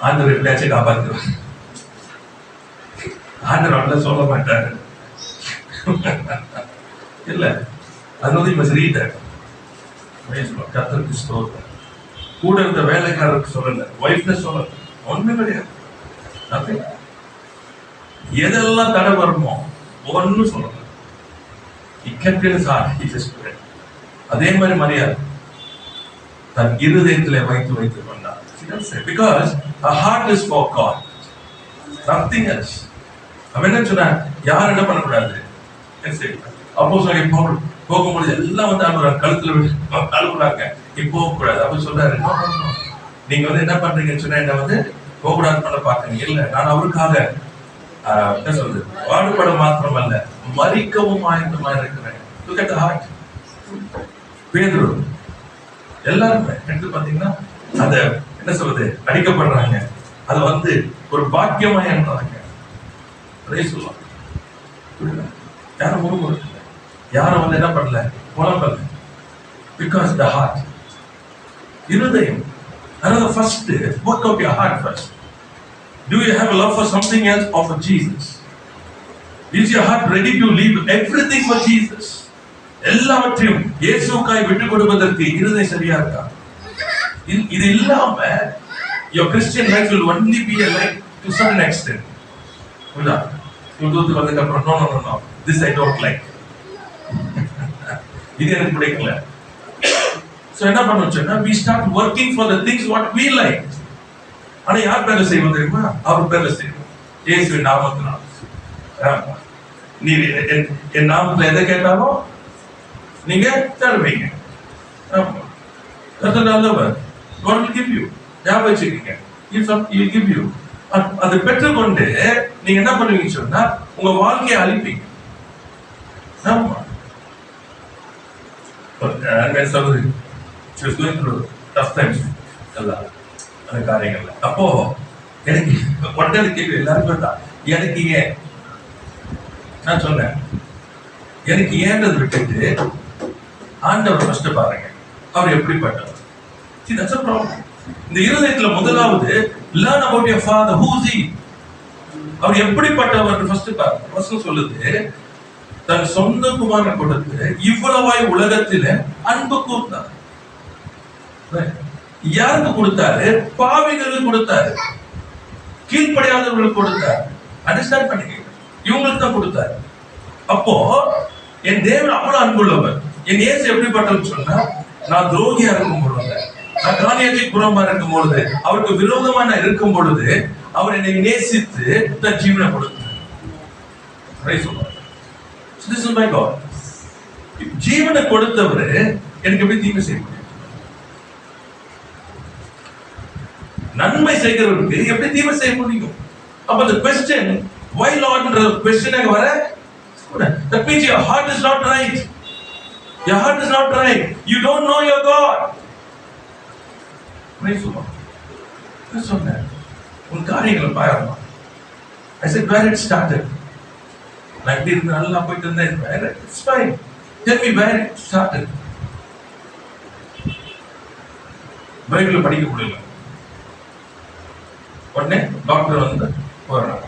[SPEAKER 1] ஆண்டவர் எப்படியாச்சும் காப்பாற்றுவார். ஆண்டவர் சொல்ல மாட்டாரு, இல்ல அது கத்தருக்கு ஸ்தோத்திரம். கூட இருந்த வேலைக்காரருக்கு சொல்லல, ஒய்ஃப்னு சொல்லல, ஒண்ணும் கிடையாது. எதெல்லாம் தடை வருமோ ஒன்னும் சொல்லல. அதே மாதிரி மரியாதை தன் இருதயத்திலே வைத்து கொண்டார். Because her heart is for God, nothing else. அவன் என்ன சொன்னா, யார் என்ன பண்ணக்கூடாது. அப்போஸ்தலனாகிய பவுல் போகும்போது எல்லாம் கழுத்துல அழுகுறாங்க, நீ போக கூடாது. அப்ப சொல்றாரு, நீங்க என்ன பண்றீங்கன்னு சொன்னா என்ன போகக்கூடாது பண்ண பாக்குறீங்க. இல்ல, நான் அவருக்காக என்ன சொல்றது, பாடுபட மாத்திரம் அல்ல மரிக்கவும் ஆயத்தமா இருக்கிறேன். Look at the heart. பேதுரு எல்லாருமே எடுத்து பாத்தீங்கன்னா அத என்ன சொல்றது, அடிக்கப்படுறாங்க, அது ஒரு பாக்கியமா என்றாங்க. யாரும் முறுமுறு, யாரும் என்ன பண்ணல, புலம்பல. Because the heart, இருதயம். Another first, work out your heart first. Do you have a love for something else or for Jesus? Is your heart ready to leave everything for Jesus? எல்லாவற்றையும் இயேசுவுக்காய் விட்டு கொடுப்பதற்கு இருதயம் சரியா இருக்கா? இது இல்லாம your Christian life will only be a life to some extent. புரியுதா? யூடியூப்க்கு வந்ததுக்கு அப்புறம் no, this I don't like. இது எனக்கு பிடிக்கல. So என்ன பண்ணுவோம்னா, we start working for the things what we like. ஆனா யார் பேர்ல செய்வோம் தெரியுமா? அவர் பேர்ல செய்வோம், இயேசுவின் நாமத்தினால். நீ என் நாமத்துல எதை கேட்டாலும் நீங்க தருவீங்க. கர்த்தர் நல்லவர், God will give you. ஞாபகம் வச்சுக்கீங்க, He will give you. அதை பெற்றுக்கொண்டு நீங்க என்ன பண்ணுவீங்க சொன்னா, உங்க வாழ்க்கையை அழிப்பீங்க. ஆமா, சொல்றது she was going through tough times எல்லாம் அந்த காரியங்கள்ல. அப்போ எனக்கு ஒட்டது கேள்வி எல்லாருக்கும் தான், எனக்கு ஏன் நான் சொன்னேன், எனக்கு ஏன்றது விட்டுட்டு ஆண்டவர் ஃபர்ஸ்ட் பாருங்க, அவர் எப்படிப்பட்டவர். See, that's a problem. இந்த இருதயத்துல முதலாவது learn about your father, who is he, அவர் எப்படிப்பட்டவர் ஃபர்ஸ்ட் பாருங்க. வசனம் சொல்லுது, தன் சொந்த குமாரனை கொடுத்து இவ்வளவாய் உலகத்தில அன்பு கூர்ந்தார். யாருக்கு கொடுத்தாரு? பாவிகளுக்கு கொடுத்தாரு, கீழ்ப்படியாதவர்களுக்கு கொடுத்தாரு. அண்டர்ஸ்டாண்ட் பண்ணிக்க, இவங்களுக்கு தான் கொடுத்தாரு. அப்போ என் தேவன் அவ்வளவு அன்புள்ளவர். என் இயேசு எப்படிப்பட்டவர் சொன்னா, நான் துரோகியா இருக்கும் பொழுது, நான் காணியாட்சிக்கு புறம்பா இருக்கும் பொழுது, அவருக்கு விரோதமா நான் இருக்கும் பொழுது அவர் என்னை நேசித்து தன் ஜீவனை கொடுத்தார். ஜீவனை கொடுத்தவர் எனக்கு எப்படி தீமை செய்ய முடியும்? நன்மை செய்கிறவருக்கு எப்படி தீமை செய்ய முடியும்? அப்ப the question why Lord ன்ற question அங்க வர, that means your heart is not right. Your heart is not right. You don't know your God. Praise the Lord. நான் சொன்னேன், உன் காரியங்களை பாருங்க. I said where it started. நான் இப்படி இருந்து நல்லா போயிட்டு இருந்தேன். It's fine. Tell me where it started. Bible படிக்க முடியல. உடனே டாக்டர் வந்து போறாங்க.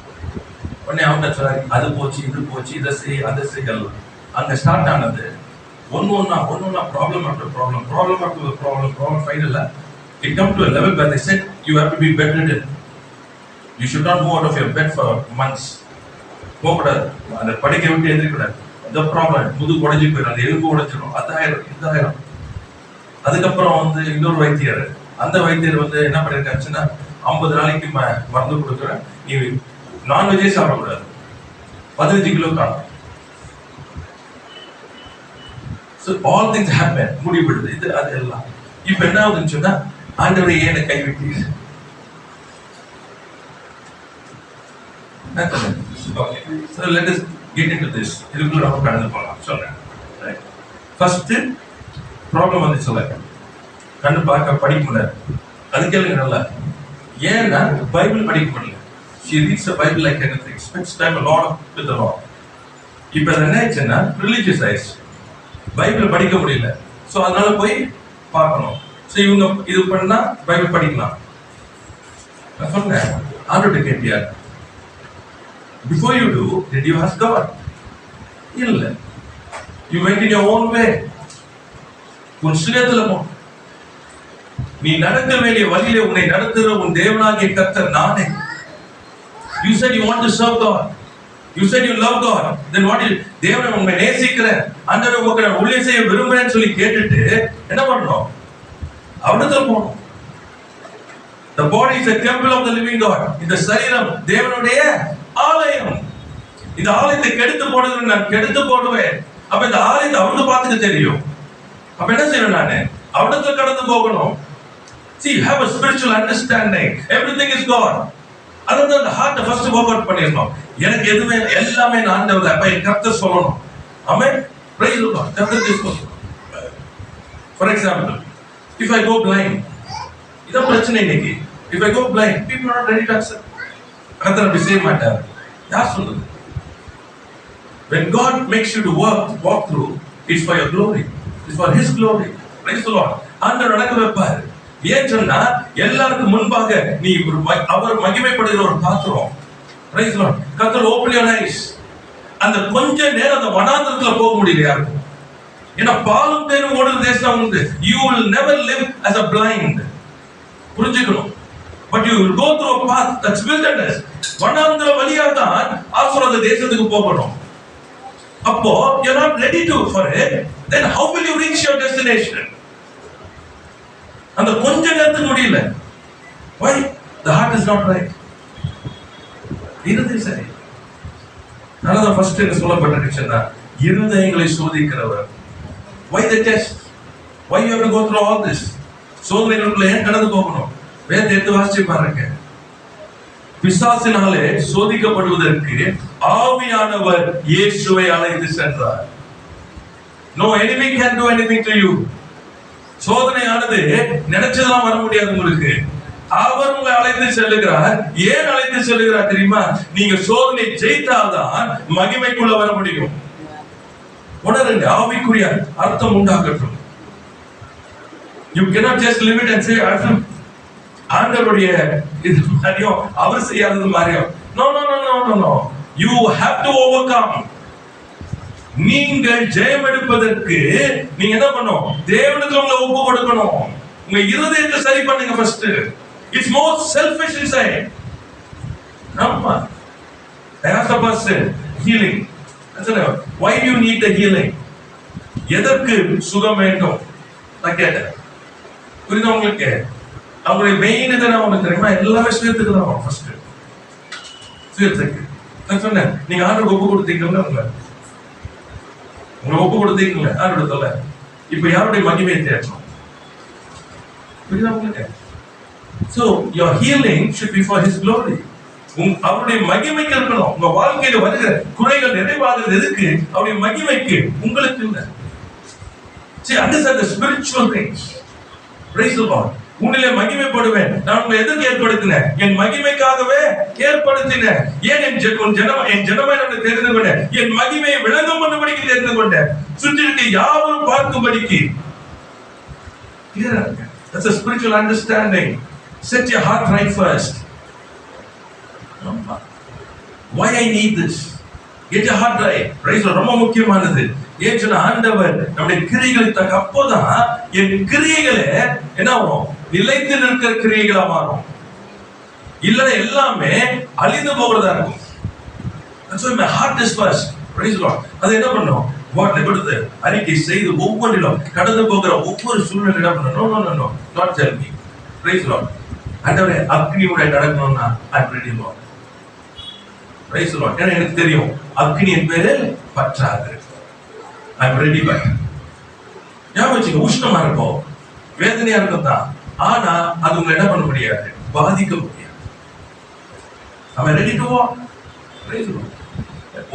[SPEAKER 1] உடனே அவங்க சொன்னாரு, அது போச்சு, இது போச்சு, இதை செய், அதை செய்யலாம். அங்க ஸ்டார்ட் ஆனது ஒன்னொன்னா ப்ராப்ளம் ஆஃப்டர் ப்ராப்ளம் ஃபைனலா it come to a level where they said you have to be bedridden. You should not move out of your bed for months. போகக்கூடாது, அந்த படிக்க விட்டு எழுந்திரிக்கூடாது. அந்த ப்ராப்ளம் முது உடைஞ்சு போயிடும், அந்த எலும்பு உடைச்சிடும், இதாயிரம். அதுக்கப்புறம் வந்து இன்னொரு வைத்தியர், அந்த வைத்தியர் வந்து என்ன பண்ணிருக்காச்சுன்னா 50 நாளைக்கு மருந்து கொடுக்குறேன், நீ நான்வெஜ்ஜே சாப்பிடக்கூடாது, 15 கிலோ காணும். So all things happen. முடிவுடுது இது அது எல்லாம். இப்ப என்ன ஆகுதுன்னு சொன்னா, ஆண்டவரை ஏன் கைவிட்டீங்க? Okay, so let us get into this. இதுக்குள்ள நம்ம கடந்து போகலாம். சொல்றேன். ஃபர்ஸ்ட் ப்ராப்ளம் வந்து சொல்ல கண்ணு பார்க்க படிக்க முடியல. அது கேளுங்க நல்லா. ஏன்னா பைபிள் படிக்க முடியல. She reads the Bible like anything. Spends time a lot with the Lord. இப்ப என்ன ஆச்சுன்னா religiousized. பைபிள் படிக்க முடியல. சோ அதனால போய் பார்க்கணும். சோ இவங்க இது பண்ணா பைபிள் படிக்கலாம். நான் சொன்னேன், ஆண்டவர்ட்ட கேட்டியா? Before you do, did you ask God? இல்ல. You went in your own way. உன் சுயத்துல போ. நீ நடக்க வேண்டிய வழியிலே உன்னை நடத்துகிற உன் தேவனாகிய கர்த்தர் நானே. You said you want to serve God. You said you love God. Then what is தேவனை உன்னை நேசிக்கிறேன், ஆண்டவரே உமக்கு நான் ஊழியம் செய்ய விரும்புறேன்னு சொல்லி கேட்டுட்டு என்ன பண்ணணும்? அவனிடத்துல போகணும். The body is a temple of the living God. இந்த சரீரம் தேவனுடைய ஆலயம். இந்த ஆலயத்தை கெடுத்து போடுறது நான் கெடுத்து போடுவேன். அப்ப இந்த ஆலயத்தை அவனுக்கு பார்த்துக்க தெரியும். அப்ப என்ன செய்யணும்? நானு அவனிடத்துல கடந்து போகணும். See, you have a spiritual understanding. Everything is God. அதான் அந்த ஹார்ட் ஃபர்ஸ்ட் வொர்க் அவுட் பண்ணிரணும். எனக்கு எதுமே எல்லாமே நான் ஆண்டவர் அப்ப கர்த்தர் சொல்லணும். ஆமென். Praise the Lord. கர்த்தர் சொல்லணும். For example, if I go blind, இத பிரச்சனை இன்னைக்கு. If I go blind, people are not ready to accept. கர்த்தர் அப்படி செய்ய மாட்டார். யார் சொல்றது? When God makes you to walk through, it's for your glory. It's for His glory. Praise the Lord. ஆண்டவர் நடக்க வைப்பார். ஏன் சொன்னா எல்லாருக்கும் முன்பாக நீ அவர் மகிமைப்படுகிற ஒரு பாத்திரம். Praise the Lord. கர்த்தர் open your eyes. அந்த கொஞ்ச நேரம் அந்த வனாந்தரத்துல போக முடியல யாருக்கும். ஏன்னா பாலும் தேனும் ஓடுற தேசம் உண்டு. You will never live as a blind. புரிஞ்சுக்கணும். But you will go through a path that's wilderness. வனாந்தர வழியா தான் ஆசீர்வாத தேசத்துக்கு போகணும். அப்போ you're not ready to for it, then how will you reach your destination? அந்த கொஞ்ச நேரத்துக்கு முடியல. Why? The heart is not right. இருதயம் சரி. நான் ஃபர்ஸ்ட் என்ன சொல்லப்பட்டிருக்குன்னா, இருதயங்களை சோதிக்கிறவர். Why the test? Why you have to go through all this? சோதனைகளுக்குள்ள ஏன் கடந்து போகணும்? வேதத்தை எடுத்து வாசிச்சு பாருங்க. பிசாசினாலே சோதிக்கப்படுவதற்கு ஆவியானவர் இயேசுவை அழைத்து சென்றார். No enemy can do anything to you. சோதனையானது நினைச்சதெல்லாம் வர முடியாது உங்களுக்கு. அவர் உங்களை அழைத்து செல்லுகிறார். ஏன் அழைத்து செல்லுகிறார் தெரியுமா? நீங்க சோதனை ஜெயித்தால்தான் மகிமைக்குள்ள வர முடியும். உணருங்க, ஆவிக்குரிய அர்த்தம் உண்டாகட்டும். You cannot just live it and say ஆண்டவருடைய இது மாதிரியும் அவர் செய்யாதது மாதிரியும். No. You have to overcome. நீங்கள் ஜெயம் எடுப்பதற்கு நீங்க என்ன பண்ணணும்? தேவனுக்கு உங்களை ஒப்பு கொடுக்கணும். உங்க இருதயத்தை சரி பண்ணுங்க first. It's more selfish inside. ஆமா. I asked a person healing. why do you need the healing? எதற்கு சுகம் வேண்டும் நான் கேட்டேன். புரியுதா உங்களுக்கு? அவங்களுடைய மெயின் என்ன உங்களுக்கு தெரியுமா? எல்லாமே சுயத்துக்கு தான். ஃபர்ஸ்ட் சுயத்துக்கு நான் சொன்னேன், நீங்க ஆர்டர் ஒப்பு கொடுத்தீங்கல்ல, உங்களை ஒப்பு கொடுத்தீங்கல்ல, ஆர்டர் எடுத்தல. இப்ப யாருடைய மகிமையை தேடணும்? புரியுதா உங்களுக்கு? So your healing should be for his glory. அவருடைய மகிமைக்கு இருக்கணும். உங்க வாழ்க்கையில வருகிற குறைகள் நிறைவாகிறது எதுக்கு? அவருடைய மகிமைக்கு, உங்களுக்கு இல்ல. See, understand the spiritual things. Praise the Lord. உன்னிலே மகிமைப்படுவேன். நான் உங்களை எதற்கு ஏற்படுத்தினேன்? என் மகிமைக்காகவே ஏற்படுத்தினேன். ஏன் என் ஜனமே நான் தெரிந்து கொண்டேன். என் மகிமையை விளங்கும் பண்ணும்படிக்கு தெரிந்து கொண்டேன். சுற்றி இருக்க யாவரும் பார்க்கும்படிக்கு. That's a spiritual understanding. Set your heart right first. Why I need this? Get your heart right. Praise the Lord. ரொம்ப முக்கியமானது. ஏன் சொன்ன ஆண்டவர் நம்முடைய கிரியைகளை தக்க அப்போதான் என் கிரியைகளே என்ன ஆகும்? நிலைத்து நிற்கிற கிரியைகளா மாறும். இல்ல எல்லாமே அழிந்து போகிறதா இருக்கும். That's why my heart is first. Praise the Lord. அது என்ன பண்ணும்? கொடுத்து அறிக்கை செய்து ஒவ்வொன்றிலும் கடந்து போகிற ஒவ்வொரு சூழ்நிலை என்ன பண்ணணும்? No, no, no, not tell me. Praise the Lord. ஆண்டவரே அக்னி உடைய நடக்கணும்னா I'm ready Lord. Praise the Lord. ஏன்னா எனக்கு தெரியும் அக்னியின் பேரில் பற்றாது. I'm ready but ஞாபகம் உஷ்ணமா இருக்கும், வேதனையா இருக்கும் தான். ஆனா அது உங்களை என்ன பண்ண முடியாது? பாதிக்க முடியாது. I'm ready to walk. Praise the Lord.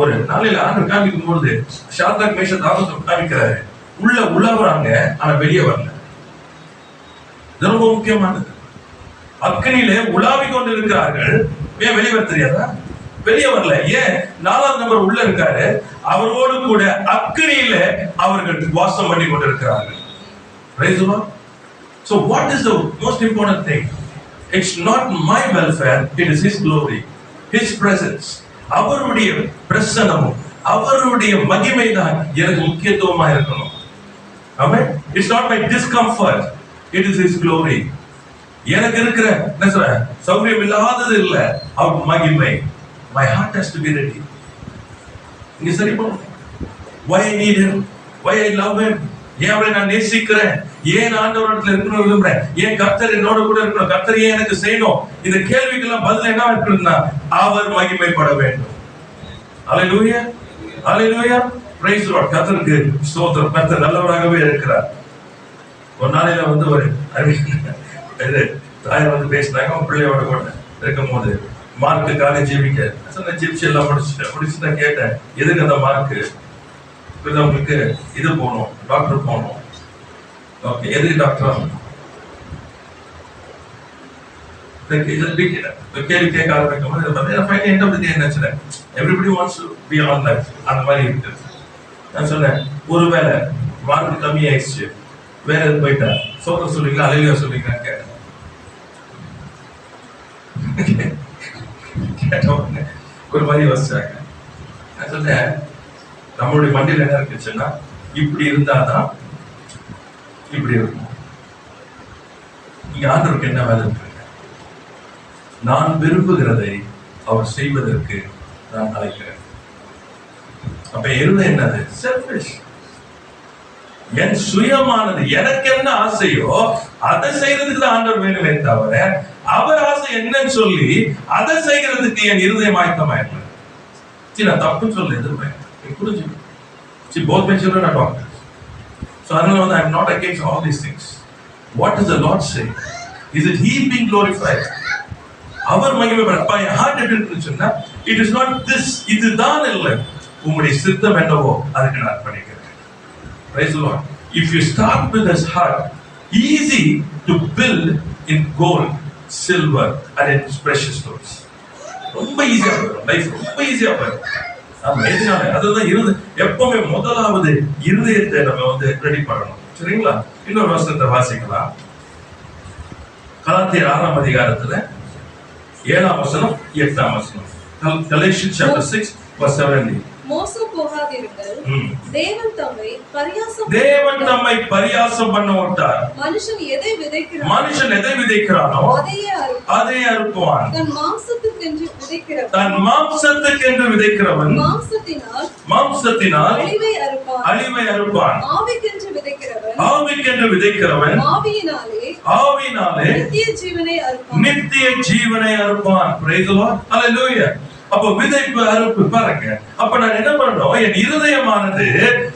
[SPEAKER 1] ஒரு நாளையில ஆண்டு காமிக்கும் பொழுது ஷாத்ராக் மேஷக் ஆபேத்நேகோ காமிக்கிறாரு. உள்ள உலவறாங்க, ஆனா வெளியே வரல. ரொம்ப முக்கியமானது. அக்னியிலே உலாவிக் கொண்டு இருக்கிறார்கள், ஏன் வெளியே வர தெரியாதா? வெளியே வரல. ஏன்? 4வது நபர் உள்ள இருக்காரு, அவரோடு கூட அக்னியில அவர்கள் வாசம் பண்ணி கொண்டிருக்கிறார்கள். Praise the Lord. So what is the most important thing? It's not my welfare, it is his glory, his presence. அவருடைய பிரசன்னமும் அவருடைய மகிமை தான் எனக்கு முக்கியத்துவமா இருக்கணும். ஆமென். It's not my discomfort, it is his glory. எனக்கு இருக்கிற என்ன சொல்ற சௌரியம் இல்லாதது இல்ல, அவர் மகிமை. My heart has to be ready. நீங்க சரி பண்ணுங்க. Why I need him? Why I love him? ஏன் அவரை நான் நேசிக்கிறேன்? ஏன் ஆண்டவரிடத்துல இருக்கணும் விரும்புறேன்? ஏன் கர்த்தர் என்னோட கூட இருக்கணும்? கர்த்தர் ஏன் எனக்கு செய்யணும்? இந்த கேள்விக்கெல்லாம் பதில் என்ன இருக்குன்னா அவர் மகிமைப்பட வேண்டும். Hallelujah, hallelujah. Praise the Lord. கர்த்தருக்கு ஸ்தோத்திரம். கர்த்தர் நல்லவராகவே இருக்கிறார். ஒரு நாளையில ஒரு தாயார் பேசினாங்க, பிள்ளையோட கூட இருக்கும்போது மார்க்கு காலேஜ் ஜிப்சி எல்லாம் முடிச்சுட்டு தான் கேட்டேன், எதுக்கு அந்த மார்க்கு? உங்களுக்கு இது போகணும், டாக்டர் போகணும். ஓகே, எதுக்கு டாக்டர்? கேள்வி கேட்க ஆரம்பிக்கும் போது என்ன, everybody wants to be on life, அந்த மாதிரி இருக்கு. நான் சொன்னேன், ஒருவேளை மார்க் கம்மி ஆயிடுச்சு, வேற எது போயிட்டேன், சோதனை சொல்லிக்கலாம், அலையில சொல்லிக்கலாம் கேட்டேன். ஒரு மாதிரி யோசிச்சாங்க. நான் சொன்னேன், நம்மளுடைய மண்டியில் என்ன இருக்குச்சுன்னா, இப்படி இருந்தாதான் இப்படி இருக்கும். இங்க ஆண்டவருக்கு என்ன வேலை இருக்கு? நான் விரும்புகிறதை அவர் செய்வதற்கு நான் அழைக்கிறேன். அப்ப இருந்த என்னது? செல்ஃபிஷ். என் சுயமானது, எனக்கு என்ன ஆசையோ அதை செய்யறதுக்கு தான் ஆண்டவர் வேணுமே தவிர அவர் ஆசை என்னன்னு சொல்லி அதை செய்யறதுக்கு என் இருதயம் ஆயத்தமாயிடல. நான் தப்புன்னு சொல்ல எதுவுமே புரிஞ்சுக்கணும். Both my children are doctors. So I am not against all these things. What does the Lord say? Is it he being glorified? அவர் மகிமைப்பட என் ஹார்ட் எப்படி இருக்குன்னு, it is not this, இதுதான் இல்லை, உங்களுடைய சித்தம் என்னவோ அதுக்கு நான் அர்ப்பணிக்கிறேன். Praise the Lord. If you start with his heart, easy to build in gold, silver and in precious stones. ரொம்ப ஈஸியா போயிடும் லைஃப், ரொம்ப ஈஸியா போயிடும். அதுதான் எப்பவுமே முதலாவது இருதயத்தை நம்ம ரெடி பண்ணணும். சரிங்களா? இன்னொரு வசனத்தை வாசிக்கலாம். கலாத்தியர் 6ஆம் அதிகாரத்துல 7ஆம் வசனம் 8ஆம் வசனம். Galatians chapter 6 verse 17.
[SPEAKER 2] மோசம் போகாதிருங்கள். தேவன் தம்மை
[SPEAKER 1] பரியாசம் பண்ண மாட்டார்.
[SPEAKER 2] மனுஷன் எதை விதைக்கிறானோ
[SPEAKER 1] அதை அறுப்பான்.
[SPEAKER 2] தன் மாம்சத்துக்கென்று விதைக்கிறவன்
[SPEAKER 1] மாம்சத்தினால் அழிவை அறுப்பான். ஆவிக்கென்று விதைக்கிறவன் ஆவியினாலே நித்திய ஜீவனை அறுப்பான். Praise the Lord. Hallelujah. அப்போ விதைப்பு அறுப்பு பாருங்க. அப்ப நான் என்ன பண்ணணும், என் இருதயமானது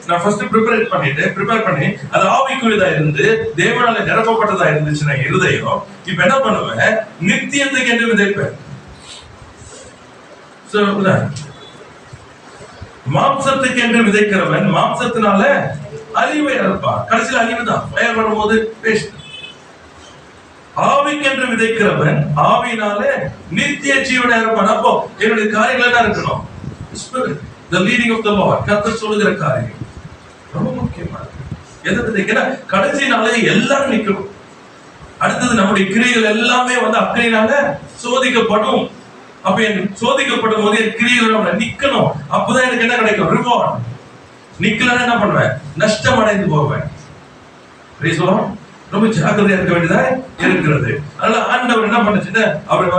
[SPEAKER 1] நான் ஃபர்ஸ்ட் ப்ரிப்பேர் பண்ணி அது ஆவிக்குரியதா இருந்து தேவனால நிரப்பப்பட்டதா இருந்துச்சுன்னா இருதயம், இப்ப என்ன பண்ணுவேன், நித்தியத்துக்கு என்று விதைப்பேன். மாம்சத்துக்கு என்று விதைக்கிறவன் மாம்சத்தினால அழிவை அறுப்பான். கடைசியில் அழிவு தான் பெயர் வரும்போது பேசு. ஆவிக்கென்று விதைக்கிறவன் ஆவியினாலே நித்திய ஜீவனை அறுப்பான். அப்போ என்னுடைய காரியங்கள் என்ன இருக்கணும்? The leading of the Lord. கர்த்தர் சொல்லுகிற காரியம் ரொம்ப முக்கியமானது. எதை விதைக்கிற கடைசி நாளே எல்லாரும் நிக்கணும். அடுத்தது நம்முடைய கிரியைகள் எல்லாமே அக்கறையினால சோதிக்கப்படும். அப்ப எனக்கு சோதிக்கப்படும் போது என் கிரியைகள் நிக்கணும். அப்பதான் எனக்கு என்ன கிடைக்கும்? ரிவார்ட். நிக்கலன்னா என்ன பண்ணுவேன்? நஷ்டம் அடைந்து போவேன். Praise the Lord. ரொம்ப ஜாக்கிரதையா இருக்க வேண்டியதா இருக்கிறது. அதனால ஆண்டவர் என்ன பண்ணுச்சுன்னா, அவர்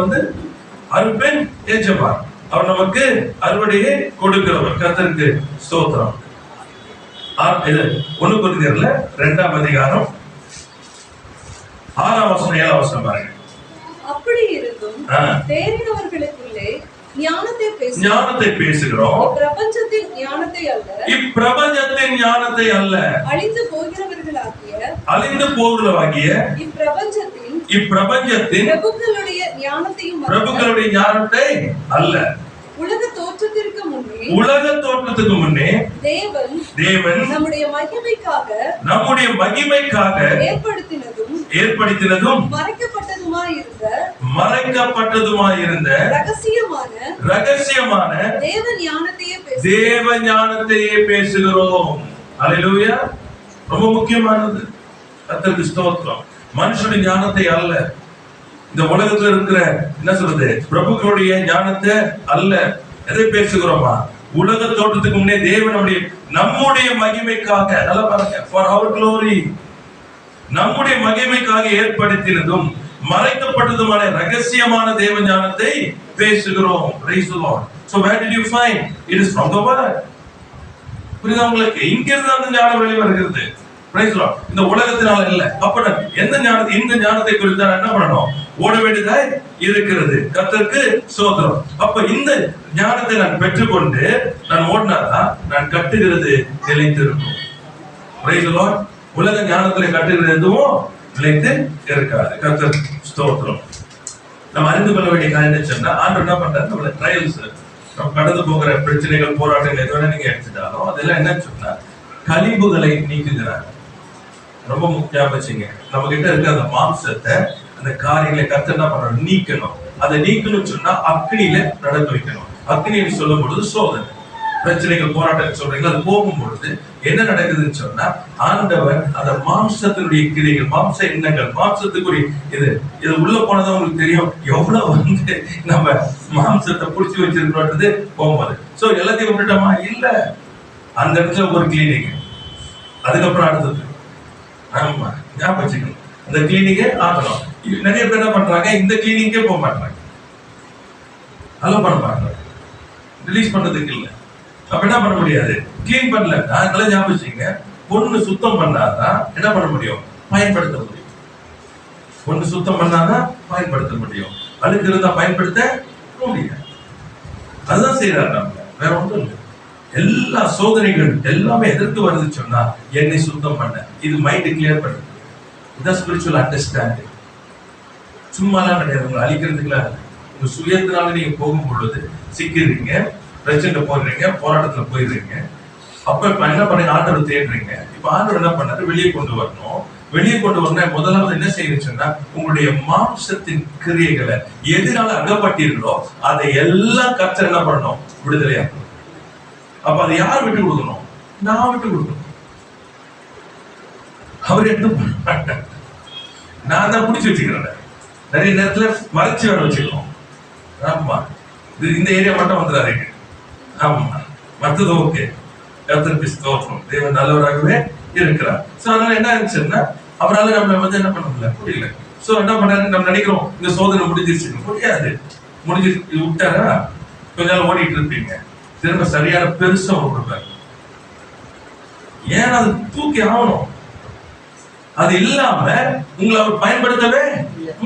[SPEAKER 1] அறுப்பேன் ஏஜமான், அவர் நமக்கு அறுவடையை கொடுக்கிறவர். கர்த்தருக்கு ஸ்தோத்திரம். 1 கொரிந்தியர்ல 2ஆம் அதிகாரம் 6ஆம் வசனம் 7ஆம் வசனம் பாருங்க.
[SPEAKER 2] அப்படி இருந்தும் தேறினவர்களுக்குள்ளே
[SPEAKER 1] ஞானத்தை பேசுகிறோம்.
[SPEAKER 2] இப்பிரபஞ்சத்தின் ஞானத்தை அல்ல, அழிந்து போகிறவர்களாகிய
[SPEAKER 1] இப்பிரபஞ்சத்தின் பிரபுக்களுடைய ஞானத்தை அல்ல.
[SPEAKER 2] உலக
[SPEAKER 1] தோற்றத்துக்கு முன்னே தேவன் நம்முடைய மகிமைக்காக ஏற்படுத்தினதும் மறைக்கப்பட்டதுமாயிருந்த ரகசியமான தேவ ஞானத்தையே பேசுகிறோம். அல்லேலூயா. ரொம்ப முக்கியமானது. கர்த்தருக்கு ஸ்தோத்திரம். மனுஷனுடைய ஞானத்தை அல்ல, இந்த உலகத்துல இருக்கிற என்ன சொல்றது பிரபுக்களுடைய ஞானத்தை அல்ல. எதை பேசுகிறோமா? உலக தோற்றத்துக்கு முன்னே தேவன் நம்முடைய மகிமைக்காக, நல்லா பாருங்க, for our glory, நம்முடைய மகிமைக்காக ஏற்படுத்தினதும் மறைக்கப்பட்டதுமான ரகசியமான தேவ ஞானத்தை பேசுகிறோம். Praise the Lord. So where did you find? It is from the word. புரியுதா உங்களுக்கு? இங்க இருந்து அந்த ஞானம் வெளிவருகிறது. Praise the Lord. இந்த உலகத்தினால இல்ல. அப்ப எந்த ஞானத்தை, இந்த ஞானத்தை குறித்து நான் என்ன பண்ணணும்? ஓட வேண்டியதாய் இருக்கிறது. கர்த்தருக்கு ஸ்தோத்திரம். அப்ப இந்த ஞானத்தை நான் பெற்றுக்கொண்டு நான் ஓடினாதான் நான் கட்டுகிறது நிலைத்திருக்கும். Praise the Lord. உலக ஞானத்துல கட்டுகிறது எதுவும் நிலைத்து இருக்காது. கர்த்தருக்கு ஸ்தோத்திரம். நம்ம அறிந்து கொள்ள வேண்டிய காரியம் சொன்னா, ஆண்டவர் என்ன பண்றாரு, நம்மள ட்ரையல்ஸ், நம்ம கடந்து போகிற பிரச்சனைகள், போராட்டங்கள் எதுவும் நீங்க எடுத்துட்டாலும் அதெல்லாம் என்ன சொன்னா கழிவுகளை நீக்குகிறார். ரொம்ப முக்கியமா வச்சுங்க, நம்ம கிட்ட இருக்க அந்த மாம்சத்தை, அந்த காரியங்களை கர்த்தர் என்ன பண்றோம்? நீக்கணும். அதை நீக்கணும்னு சொன்னா அக்னியில நடக்க வைக்கணும். அக்னின்னு சொல்லும் பொழுது சோதனை, பிரச்சனைகள், போராட்டங்கள் சொல்றீங்க, அது போகும்பொழுது என்ன நடக்குதுன்னு சொன்னா ஆண்டவர் அந்த மாம்சத்தினுடைய கிரியைகள், மாம்ச எண்ணங்கள், மாம்சத்துக்குரிய இது உள்ள போனதான் உங்களுக்கு தெரியும் எவ்வளவு நம்ம மாம்சத்தை புடிச்சு வச்சிருக்கோன்றது போகும்போது. சோ எல்லாத்தையும் விட்டுட்டோமா? இல்ல, அந்த இடத்துல ஒரு கிளீனிங், அதுக்கப்புறம் அடுத்தது ஆமா ஞாபகம் வச்சுக்கணும், அந்த கிளீனிக்கே ஆகணும். நிறைய பேர் என்ன பண்றாங்க, இந்த கிளீனிக்கே போக மாட்டாங்க, அலோ பண்ண மாட்டாங்க, ரிலீஸ் பண்றதுக்கு இல்லை. அப்ப என்ன பண்ண முடியாது? கிளீன் பண்ணலன்னா நல்லா ஞாபகம் வச்சுங்க, பொண்ணு சுத்தம் பண்ணாதான் என்ன பண்ண முடியும்? பயன்படுத்த முடியும். பொண்ணு சுத்தம் பண்ணாதான் பயன்படுத்த முடியும். அழுக்கு இருந்தா பயன்படுத்த முடியாது. அதுதான் செய்யறாரு. நம்ம வேற ஒன்றும் இல்லை. எல்லா சோதனைகள் எல்லாமே எதற்கு வருது சொன்னா என்னை சுத்தம் பண்ண, இது மைண்ட் கிளியர் பண்ணு. இதான் ஸ்பிரிச்சுவல் அண்டர்ஸ்டாண்டிங். சும்மாலாம் கிடையாது. உங்களை அழிக்கிறதுக்குலாம் உங்க சுயத்தினால நீங்க போகும் பொழுது சிக்கிறீங்க, பிரச்சனை போடுறீங்க, போராட்டத்துல போயிடுறீங்க. அப்ப இப்ப என்ன பண்ணீங்க? ஆண்டவர் தேடுறீங்க. இப்ப ஆண்டவர் என்ன பண்ணாரு? வெளியே கொண்டு வரணும். வெளியே கொண்டு வரணும். முதலாவது என்ன செய்யணும்னா உங்களுடைய மாம்சத்தின் கிரியைகளை எதனால அகப்பட்டீர்களோ அதை எல்லாம் கர்த்தர் என்ன பண்ணணும்? விடுதலையாக்கணும். அப்ப அதை யார் விட்டு கொடுக்கணும்? நான் விட்டு கொடுக்கணும். அவர் எடுத்து நான் தான் பிடிச்சி வச்சுக்கிறேன். நிறைய நேரத்துல மறைச்சு வர வச்சுக்கிறோம். ஆமா, இந்த ஏரியா மட்டும் வந்துடாதீங்க. ஆமா, மற்றது ஓகே. கர்த்தருக்கு ஸ்தோத்திரம். தேவன் நல்லவராகவே இருக்கிறார். சோ அதனால என்ன ஆச்சுன்னா அவரால் நம்ம வந்து என்ன பண்ண முடியல. சோ என்ன பண்ணாரு, நம்ம நினைக்கிறோம் இந்த சோதனை முடிஞ்சிருச்சு. முடியாது. முடிஞ்சு விட்டாரா கொஞ்ச நாள் ஓடிட்டு இருப்பீங்க, திரும்ப சரியான பெருசா கொடுப்பாரு. ஏன்னா அது தூக்கி ஆகணும். அது இல்லாம உங்களை அவர் பயன்படுத்தவே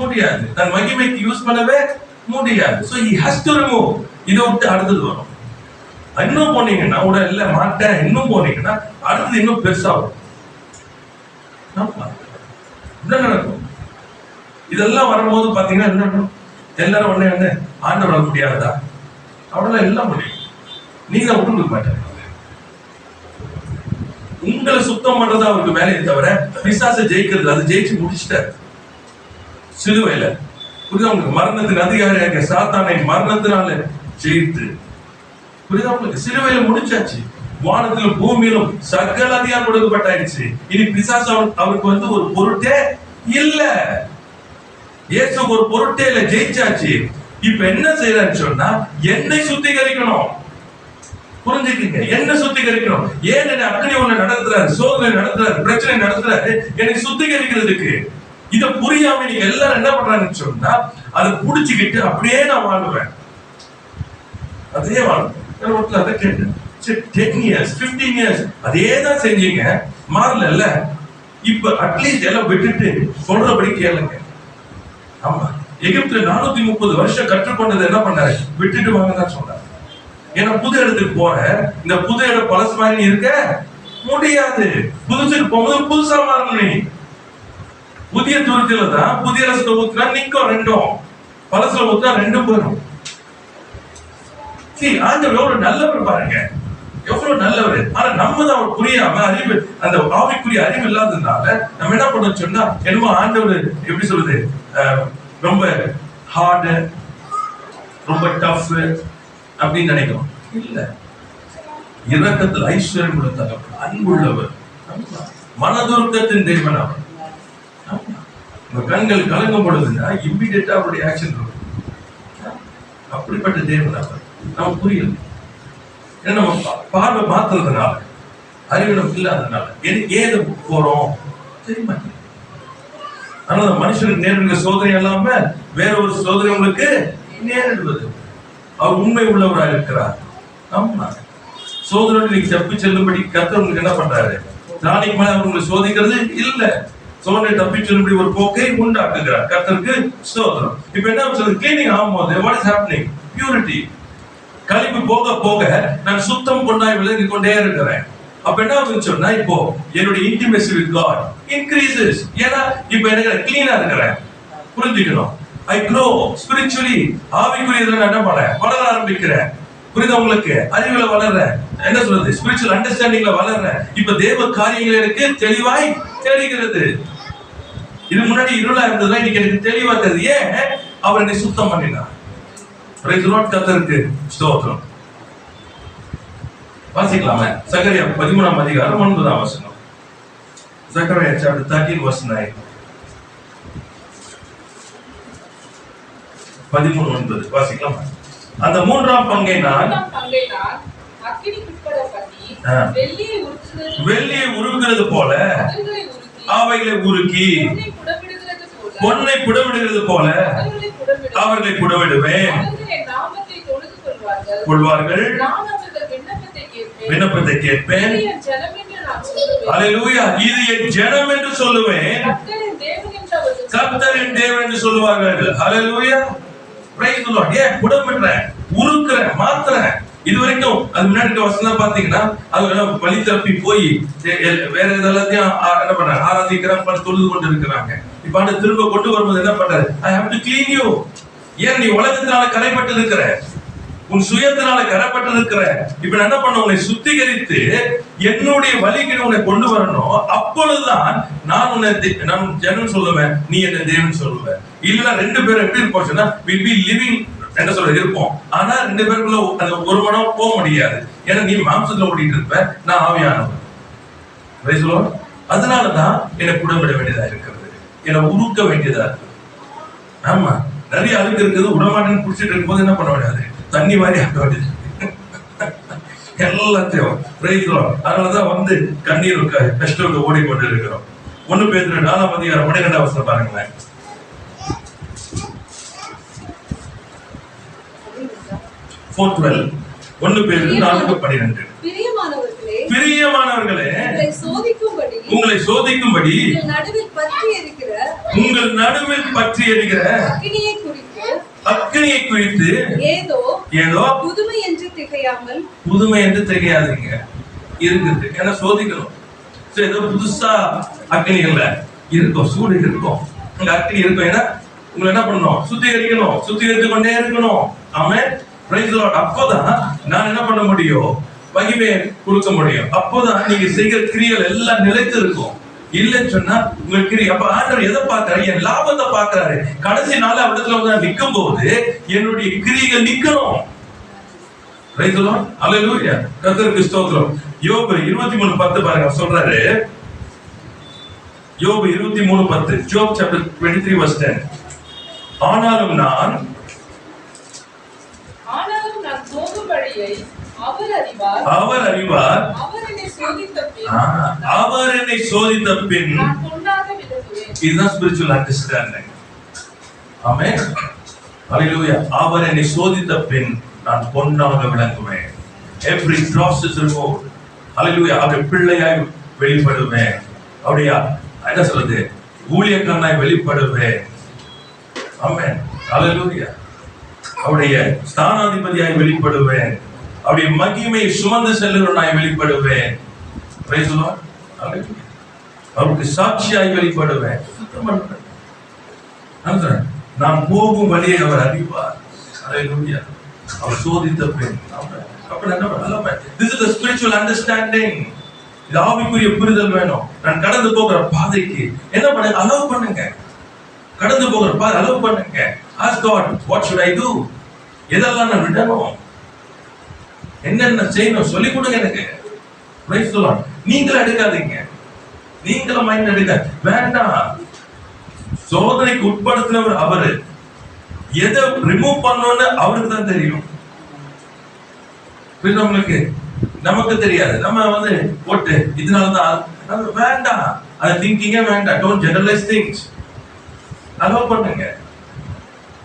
[SPEAKER 1] முடியாது, தன் மகிமைக்கு யூஸ் பண்ணவே முடியாது. So he has to remove. இதை விட்டு அடுத்தது வரும். இன்னும் போனீங்கன்னா உடனே இல்ல மாட்டேன், இன்னும் போனீங்கன்னா அடுத்தது இன்னும் பெருசா வரும். என்ன நடக்கும்? இதெல்லாம் வரும்போது பாத்தீங்கன்னா என்ன, எல்லாரும் உடனே வந்து ஆண்டவர் வர முடியாதா? அவ்வளவு எல்லாம் முடியும். நீங்க விட்டு கொடுக்க மாட்டாங்க. உங்களை சுத்தம் பண்றது அவருக்கு வேலையை தவிர பிசாசை ஜெயிக்கிறது அது ஜெயிச்சு முடிச்சுட்டாரு சிலுவையில. புரியுதா உங்களுக்கு? மரணத்தின் அதிகாரியாக சாத்தானை மரணத்தினால ஜெயித்து, புரியுதா உங்களுக்கு? சிலுவையில முடிச்சாச்சு. வானத்திலும் பூமியிலும் சகல அதிகாரம் கொடுக்கப்பட்டாயிடுச்சு. இனி பிசாசு அவருக்கு வந்து ஒரு பொருட்டே இல்ல. இயேசு ஒரு பொருட்டே இல்ல, ஜெயிச்சாச்சு. இப்ப என்ன செய்யறான்னு சொன்னா என்னை சுத்திகரிக்கணும். புரிஞ்சுக்கீங்க? என்ன சுத்திகரிக்கணும்? ஏன் என்ன அக்னி ஒண்ணு நடத்துறாரு, சோதனை நடத்துறாரு, பிரச்சனை நடத்துறாரு, என்னை சுத்திகரிக்கிறதுக்கு. இத புரியாம நீங்க எல்லாரும் என்ன பண்றாங்கன்னு சொன்னா அதை புடிச்சுக்கிட்டு அப்படியே நான் வாழுவேன், அதே வாழ்வேன். அதை கேட்டு 10 years 15 years அதே தான் செஞ்சீங்க, மாறல. இப்ப அட்லீஸ்ட் எல்லாம் விட்டுட்டு சொல்றபடி கேளுங்க. ஆமா, எகிப்துல 430 வருஷம் கற்றுக்கொண்டது என்ன பண்ணாரு? விட்டுட்டு வாங்க தான் சொன்னாரு. ஏன்னா புது இடத்துக்கு போற, இந்த புது இடம் பழசு மாதிரி இருக்க முடியாது. புதுசுக்கு போகும்போது புதுசா மாறணும். புதிய துருத்தில தான் புதிய ரசத்தை ஊத்துனா நிக்கும் ரெண்டும், பழசுல ஊத்துனா ரெண்டும் போயிடும். ஆண்டவர் எவ்வளவு நல்லவர் பாருங்க, எவ்வளவு நல்லவர். ஆனா நம்ம தான் அவர் புரியாம அறிவு, அந்த ஆவிக்குரிய அறிவு இல்லாததுனால நம்ம என்ன பண்ண சொன்னா என்னமோ ஆண்டவர் எப்படி சொல்றது, ரொம்ப ஹார்டு, ரொம்ப டஃப் அப்படின்னு நினைக்கிறோம். இல்ல, இரக்கத்தில் ஐஸ்வர்யம் கொடுத்தவர், அன்புள்ளவர், மனதுருக்கத்தின் தேவன் அவர். உங்க கண்கள் கலங்கும் பொழுதுன்னா இம்மிடியேட்டா அவருடைய ஆக்ஷன் இருக்கும். அப்படிப்பட்ட தேவன் அவர். நம்ம புரியல, ஏன்னா நம்ம பார்வை மாத்துறதுனால, அறிவு நமக்கு இல்லாததுனால ஏது போறோம் தெரியுமா? ஆனா மனுஷனுக்கு நேரிடுற சோதனை இல்லாம வேற ஒரு சோதனை உங்களுக்கு நேரிடுவது. அவர் உண்மை உள்ளவராக இருக்கிறார். ஆமா, சோதனை நீங்க தப்பி செல்லும்படி கர்த்தர் உங்களுக்கு என்ன பண்றாரு? நாளைக்கு மேல அவர் உங்களை சோதிக்கிறது இல்ல, சோதனை தப்பி செல்லும்படி ஒரு போக்கை உண்டாக்குகிறார். கர்த்தருக்கு ஸ்தோத்திரம். இப்ப என்ன சொல்றது? கிளீனிங் ஆகும்போது வாட் இஸ் ஹேப்பனிங்? பியூரிட்டி. கழிவு போக போக நான் சுத்தம் கொண்டாய் விளங்கி கொண்டே இருக்கிறேன். அப்ப என்ன ஆகுதுன்னு சொன்னா இப்போ என்னுடைய இன்டிமேசி வித் காட் இன்கிரீசஸ். ஏன்னா இப்ப எனக்கு கிளீனா இருக்கிறேன். புரிஞ்சுக்கணும். I grow spiritually. ஆவிக்குரியதுல நான் என்ன பண்ணேன்? வளர ஆரம்பிக்கிறேன். புரியுதா உங்களுக்கு? அறிவுல வளர்றேன். என்ன சொல்றது? ஸ்பிரிச்சுவல் அண்டர்ஸ்டாண்டிங்ல வளர்றேன். இப்ப தேவ காரியங்கள் எனக்கு தெளிவாய் தெரிகிறது. இது முன்னாடி இருளா இருந்ததுல இன்னைக்கு எனக்கு தெளிவா தெரியுது. ஏன்? அவர் என்னை சுத்தம் பண்ணினார். Price the Lord. கர்த்தருக்கு ஸ்தோத்திரம். வாசிக்கலாமா? சகரியா 13ஆம் அதிகாரம் 9ஆம் வசனம். சகரியா chapter 13 verse 9. 13:9 வாசிக்கலாமா? அந்த மூன்றாம் பங்கை நான் வெள்ளியை உருக்குறது போல அவைகளை உருக்கி பொன்னை புடவிடுகிறது போல அவர்களை புடவிடுவேன். கொள்வார்கள், விண்ணப்பத்தை கேட்பேன். அல்லேலூயா. இது என் ஜனம் என்று சொல்லுவேன், கர்த்தரின் தேவன் என்று சொல்லுவார்கள். அல்லேலூயா. Praise the Lord. ஏன் புடமிடுறேன், உருக்குறேன், மாத்துறேன். இது வரைக்கும் அது முன்னாடி வசனம் பாத்தீங்கன்னா அது வழி தப்பி போய் வேற எல்லாத்தையும் என்ன பண்றாங்க? ஆராதிக்கிறாங்க, தொழுது கொண்டு இருக்கிறாங்க. இப்ப அந்த திரும்ப கொண்டு வரும்போது என்ன பண்றாரு? I have to clean you. ஏன் நீ உலகத்தினால கரைப்பட்டு இருக்கிற, உன் சுயத்தினால கரைப்பட்டு இருக்கிற. இப்ப என்ன பண்ண? உன்னை சுத்திகரித்து என்னுடைய வழிக்கு உன்னை கொண்டு வரணும். அப்பொழுதுதான் நான் உன்னை நான் ஜனம் சொல்லுவேன், நீ என்ன தேவன் சொல்லுவேன். இல்லைன்னா ரெண்டு பேரும் எப்படி இருப்போம் சொன்னா will be living என்ன சொல்றது இருப்போம். ஆனா ரெண்டு பேருக்குள்ள அந்த ஒரு மனம் போக முடியாது. ஏன்னா நீ மாம்சத்துல ஓடிட்டு இருப்ப, நான் ஆவியானவன். Price the Lord. அதனாலதான் என்னை புடமிட வேண்டியதா இருக்கிறது, என்னை உருக்க வேண்டியதா இருக்கு. ஆமா, நிறைய அழுக்கு இருக்குது, உடமாட்டேன்னு குடிச்சிட்டு இருக்கும்போது என்ன பண்ண முடியாது? தண்ணி மாதிரி ஆட்ட வேண்டியது எல்லாத்தையும். அதனாலதான் வந்து கண்ணீர் கஷ்டம் ஓடிக்கொண்டு இருக்கிறோம். 1 பேதுரு 4:12 பாருங்களேன். 4:12 1 பேதுரு 4:12. பிரியமானவர்களே உங்களை சோதிக்கும்படி உங்கள் நடுவில் பற்றி எரிகிற அக்கினியை குறித்து ஏதோ புதுமை என்று திகையாதீங்க இருக்குது. ஏன்னா சோதிக்கணும். ஏதோ புதுசா அக்கினி இல்ல இருக்கும், சூடு இருக்கும், அங்க அக்கினி இருக்கும். ஏன்னா உங்களை என்ன பண்ணணும்? சுத்திகரித்து கொண்டே இருக்கணும். ஆமென். Praise the Lord. அப்போதான் நான் என்ன பண்ண முடியும்? மகிமையை கொடுக்க முடியும். அப்போதான் நீங்க செய்கிற கிரியைகள் எல்லாம் நிலைத்து இருக்கும். இல்லைன்னு சொன்னா உங்க கிரியை. அப்ப ஆண்டவர் எதை பார்க்கிறாரு? என் லாபத்தை பார்க்கிறாரு. கடைசி நாள் அவரிடத்துல வந்து நிற்கும் போது என்னுடைய கிரியைகள் நிக்கணும். Praise the Lord. ஹalleluya. கர்த்தருக்கு ஸ்தோத்திரம். யோபு 23:10 பாருங்க சொல்றாரு. யோபு 23:10. Job chapter 23:10. ஆனாலும் நான்
[SPEAKER 3] சோகும்படியை அவர் அறிவார்.
[SPEAKER 1] அவர் என்னை சோதித்த பின் இதுதான் ஸ்பிரிச்சுவல் அண்டர்ஸ்டாண்டிங். ஆமென். ஹalleluya. அவர் என்னை சோதித்த பின் நான் பொன்னாக விளங்குவேன். Every dross is removed. ஹalleluya. அவருடைய பிள்ளையாய் வெளிப்படுவேன். அப்படியா என்ன சொல்றது? ஊழியக்காரனாய் வெளிப்படுவேன். ஆமென். ஹalleluya. அவருடைய ஸ்தானாதிபதியாய் வெளிப்படுவேன். அவருடைய மகிமையை சுமந்து செல்லுகிறவனாய் வெளிப்படுவேன். Price the Lord. ஹalleluya. அவருக்கு சாட்சியாய் வெளிப்படுவேன். நான் போகும் வழியை அவர் அறிவார். ஹalleluya. அவர் சோதித்த பின் This is the spiritual understanding. இது ஆவிக்குரிய புரிதல் வேணும். நான் கடந்து போகிற பாதைக்கு என்ன பண்ண அலோவ் பண்ணுங்க. கடந்து போகிற பாதை அலோவ் பண்ணுங்க. Ask God, what should I do? எதெல்லாம் நான் விடணும், என்னென்ன செய்யணும் சொல்லி கொடுங்க எனக்கு. Praise the Lord. நீங்கள எடுக்காதீங்க. நீங்கள மைண்ட் எடுக்க வேண்டாம். சோதனைக்கு உட்படுத்தினவர் அவரு. எதை ரிமூவ் பண்ணணும்னு அவருக்கு தான் தெரியும். உங்களுக்கு நமக்கு தெரியாது. நம்ம வந்து போட்டு இதனாலதான் வேண்டாம். அது திங்கிங்கே வேண்டாம். Don't generalise things. அலோவ் பண்ணுங்க.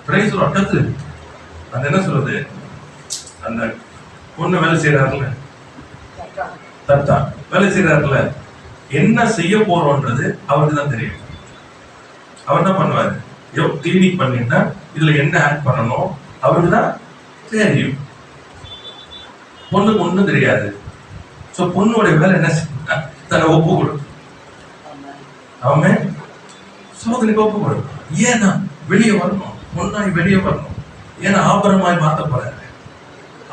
[SPEAKER 1] Price the Lord. கத்து அந்த என்ன சொல்றது? அந்த பொண்ணு வேலை செய்யறாருல, தத்தா வேலை செய்யறாருல, என்ன செய்ய போறோம்ன்றது அவருக்கு தான் தெரியும். அவர் என்ன பண்ணுவாரு? கிளீனிக் பண்ணிட்டா இதுல என்ன ஆட் பண்ணணும் அவருக்கு தான் தெரியும். பொண்ணுக்கு ஒண்ணும் தெரியாது. சோ பொண்ணோட வேலை என்ன செய்ய? தன்னை ஒப்பு கொடு. அவன் சோதனைக்கு ஒப்பு கொடு. ஏன்னா வெளியே வரணும், பொண்ணாய் வெளியே வரணும். ஏன்னா ஆபரமாய் மாத்த போறாரு.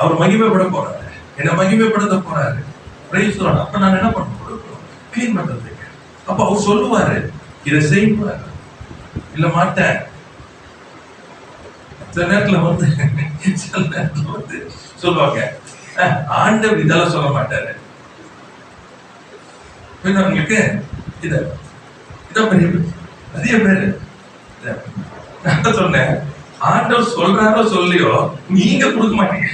[SPEAKER 1] அவர் மகிமைப்பட போறாரு, என்ன மகிமைப்படுத்த போறாரு. Price the Lord. அப்ப நான் என்ன பண்ண கொடுக்கணும்? கிளீன் பண்றதுக்கு. அப்ப அவர் சொல்லுவாரு, இதை செய்வாரு. இல்ல மாட்டேன். சில நேரத்துல வந்து சொல்லுவாங்க, ஆண்டவர் இதெல்லாம் சொல்ல மாட்டாரு. உங்களுக்கு இதான் பெரிய நிறைய பேரு நான் சொன்னேன், ஆண்டவர் சொல்றாரோ சொல்லியோ நீங்க கொடுக்க மாட்டீங்க.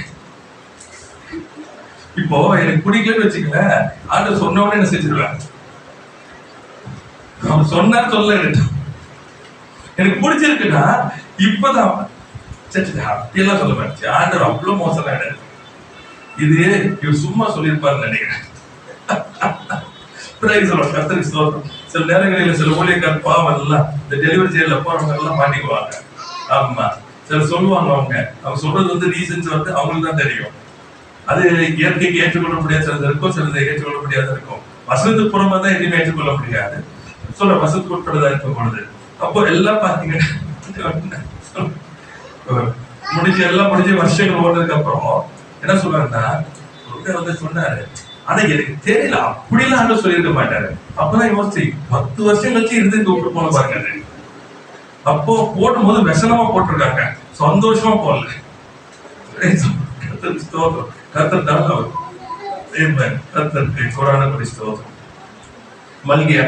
[SPEAKER 1] இப்போ எனக்கு பிடிக்கலன்னு வச்சுக்கல, ஆண்டவர் சொன்ன உடனே என்ன செஞ்சிருவேன்? அவன் சொன்னா சொல்ல எனக்கு பிடிச்சிருக்குன்னா இப்பதான் அப்படியெல்லாம் சொல்ல மாட்டேன். ஆண்டவர் அவ்வளவு மோசம் கிடையாது. இது இவர் சும்மா சொல்லியிருப்பாருன்னு நினைக்கிறேன். சில நேரங்களில் சில ஊழியக்கார பாவம் எல்லாம் இந்த டெலிவரி ஜெயில போறவங்க எல்லாம் மாட்டிக்குவாங்க. ஆமா, சில சொல்லுவாங்க. அவங்க சொல்றது வந்து ரீசன்ஸ் வந்து அவங்களுக்கு தான் தெரியும். அது இயற்கைக்கு ஏற்றுக்கொள்ள முடியாது சிலது இருக்கும், சிலது ஏற்றுக்கொள்ள முடியாது இருக்கும். வசனத்துக்கு புறமா தான் எதுவுமே ஏற்றுக்கொள்ள முடியாது. சொல்ற வசத்துக்கு உட்பட்டதா இருக்கும் பொழுது அப்போ எல்லாம் பாத்தீங்கன்னா முடிஞ்ச வருஷங்கள் ஓடுறதுக்கு அப்புறம் என்ன சொல்றாருன்னா, வந்து சொன்னாரு, ஆனா எனக்கு தெரியல அப்படிலாம் சொல்லியிருக்க மாட்டாரு. அப்பதான் யோசிச்சு 10 வருஷம் கழிச்சு இருந்து கூப்பிட்டு போன பாருங்க. அப்போ போடும் போது விஷனமா போட்டிருக்காங்க, சந்தோஷமா போடல. மல்கியா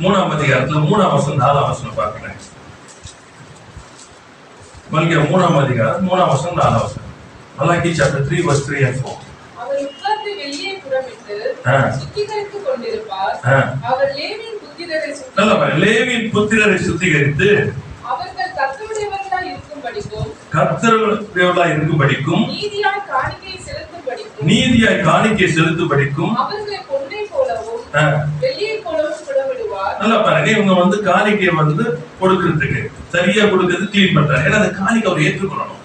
[SPEAKER 1] 3ஆம் அதிகாரத்துல 3ஆம் வசனம் 4ஆம் வசனம் பார்க்கிறேன். மல்கியா 3ஆம் அதிகாரம் 3ஆம் வசனம் 4ஆம் வசனம். Malachi chapter 3 verse 3 and 4.
[SPEAKER 3] அவர் உட்கார்ந்து வெளியே புறமிட்டு சுத்திகரித்துக் கொண்டிருப்பார். அவர் லேவியின் புத்திரரை
[SPEAKER 1] லேவியின் புத்திரரை சுத்திகரித்து
[SPEAKER 3] அவர்கள் கர்த்தருடையவர்களாய்
[SPEAKER 1] இருக்கும்படிக்கும்
[SPEAKER 3] நீதியாய் காணிக்கை செலுத்தும்படிக்கும் அவர்களை பொன்னை போலவும் வெள்ளியை போலவும் புடமிடுவார்.
[SPEAKER 1] நல்லா பாருங்க, இவங்க வந்து காணிக்கையை வந்து கொடுக்கறதுக்கு சரியா கொடுக்கறது கிளீன் பண்றாரு. ஏன்னா அந்த காணிக்கை அவர் ஏற்றுக்கணும்.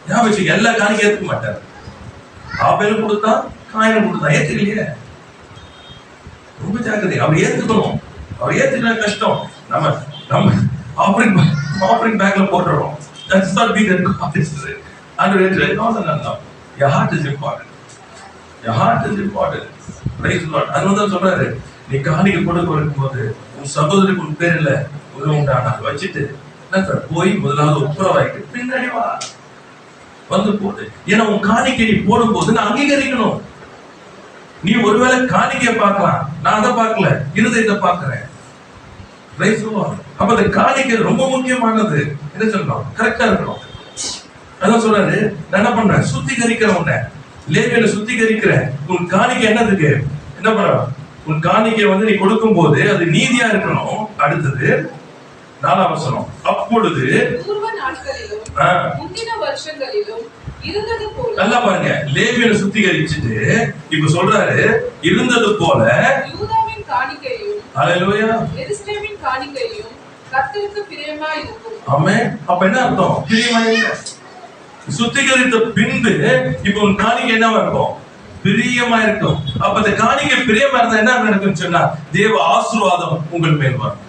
[SPEAKER 1] ஞாபகம், எல்லா காணிக்கை ஏற்றுக்க மாட்டாரு. ஆபேல் கொடுத்தா, காயினை கொடுத்தா, ஏத்துக்கலையே. ரொம்ப ஜாக்கிரதை. அவர் ஏத்துக்கணும். அவர் ஏத்துக்கிற கஷ்டம். நம்ம ஆஃபரிங் பேக்ல போட்டுறோம். That's not being a God is no. Your heart is important. Your heart is important. Praise the Lord. அதுதான் சொல்றாரு, நீ காணிக்கை கொடுக்கும் போது உன் சகோதரருக்கு உன் பேர் இல்ல உண்டான வச்சுட்டு போய் முதலாவது ஒப்புரவாயிட்டு பின்னாடி வா வந்து போது. ஏன்னா உன் காணிக்கை நீ போடும் போது நான் அங்கீகரிக்கணும். நீ ஒருவேளை காணிக்கையை பார்க்கலாம், நான் அதை பார்க்கல, இருதயத்தை பார்க்கிறேன். அப்ப அந்த காணிக்கை ரொம்ப முக்கியமானது. என்ன சொல்லணும்? கரெக்டா இருக்கணும். அதான் சொல்றாரு, நான் என்ன பண்றேன்? சுத்திகரிக்கிறேன். உன்னை லேவியில சுத்திகரிக்கிறேன். உன் காணிக்கை என்னதுக்கு? என்ன பண்ற? உன் காணிக்கை வந்து நீ கொடுக்கும் போது அது நீதியா இருக்கணும். அடுத்தது 4ஆம் வசனம், அப்பொழுது
[SPEAKER 3] பூர்வ நாட்களிலும் முந்தின வருஷங்களிலும் இருந்தது போல.
[SPEAKER 1] நல்லா பாருங்க, லேவியில சுத்திகரிச்சிட்டு இப்ப சொல்றாரு, இருந்தது போல
[SPEAKER 3] யூதாவின் காணிக்கையும்
[SPEAKER 1] ஹல்லேலூயா
[SPEAKER 3] எருசலேமின் காணிக்கையும் கர்த்தருக்கு பிரியமாய் இருக்கும்.
[SPEAKER 1] ஆமென். அப்ப என்ன அர்த்தம்? பிரியமாய் இருக்கும். சுத்திகரித்த பின்பு இப்ப உன் காணிக்கை என்னவா இருக்கும்? பிரியமா இருக்கும். அப்ப அந்த காணிக்கை பிரியமா இருந்தா என்ன நடக்கும்னு சொன்னா, தேவ ஆசீர்வாதம் உங்கள் மேல் வரும்.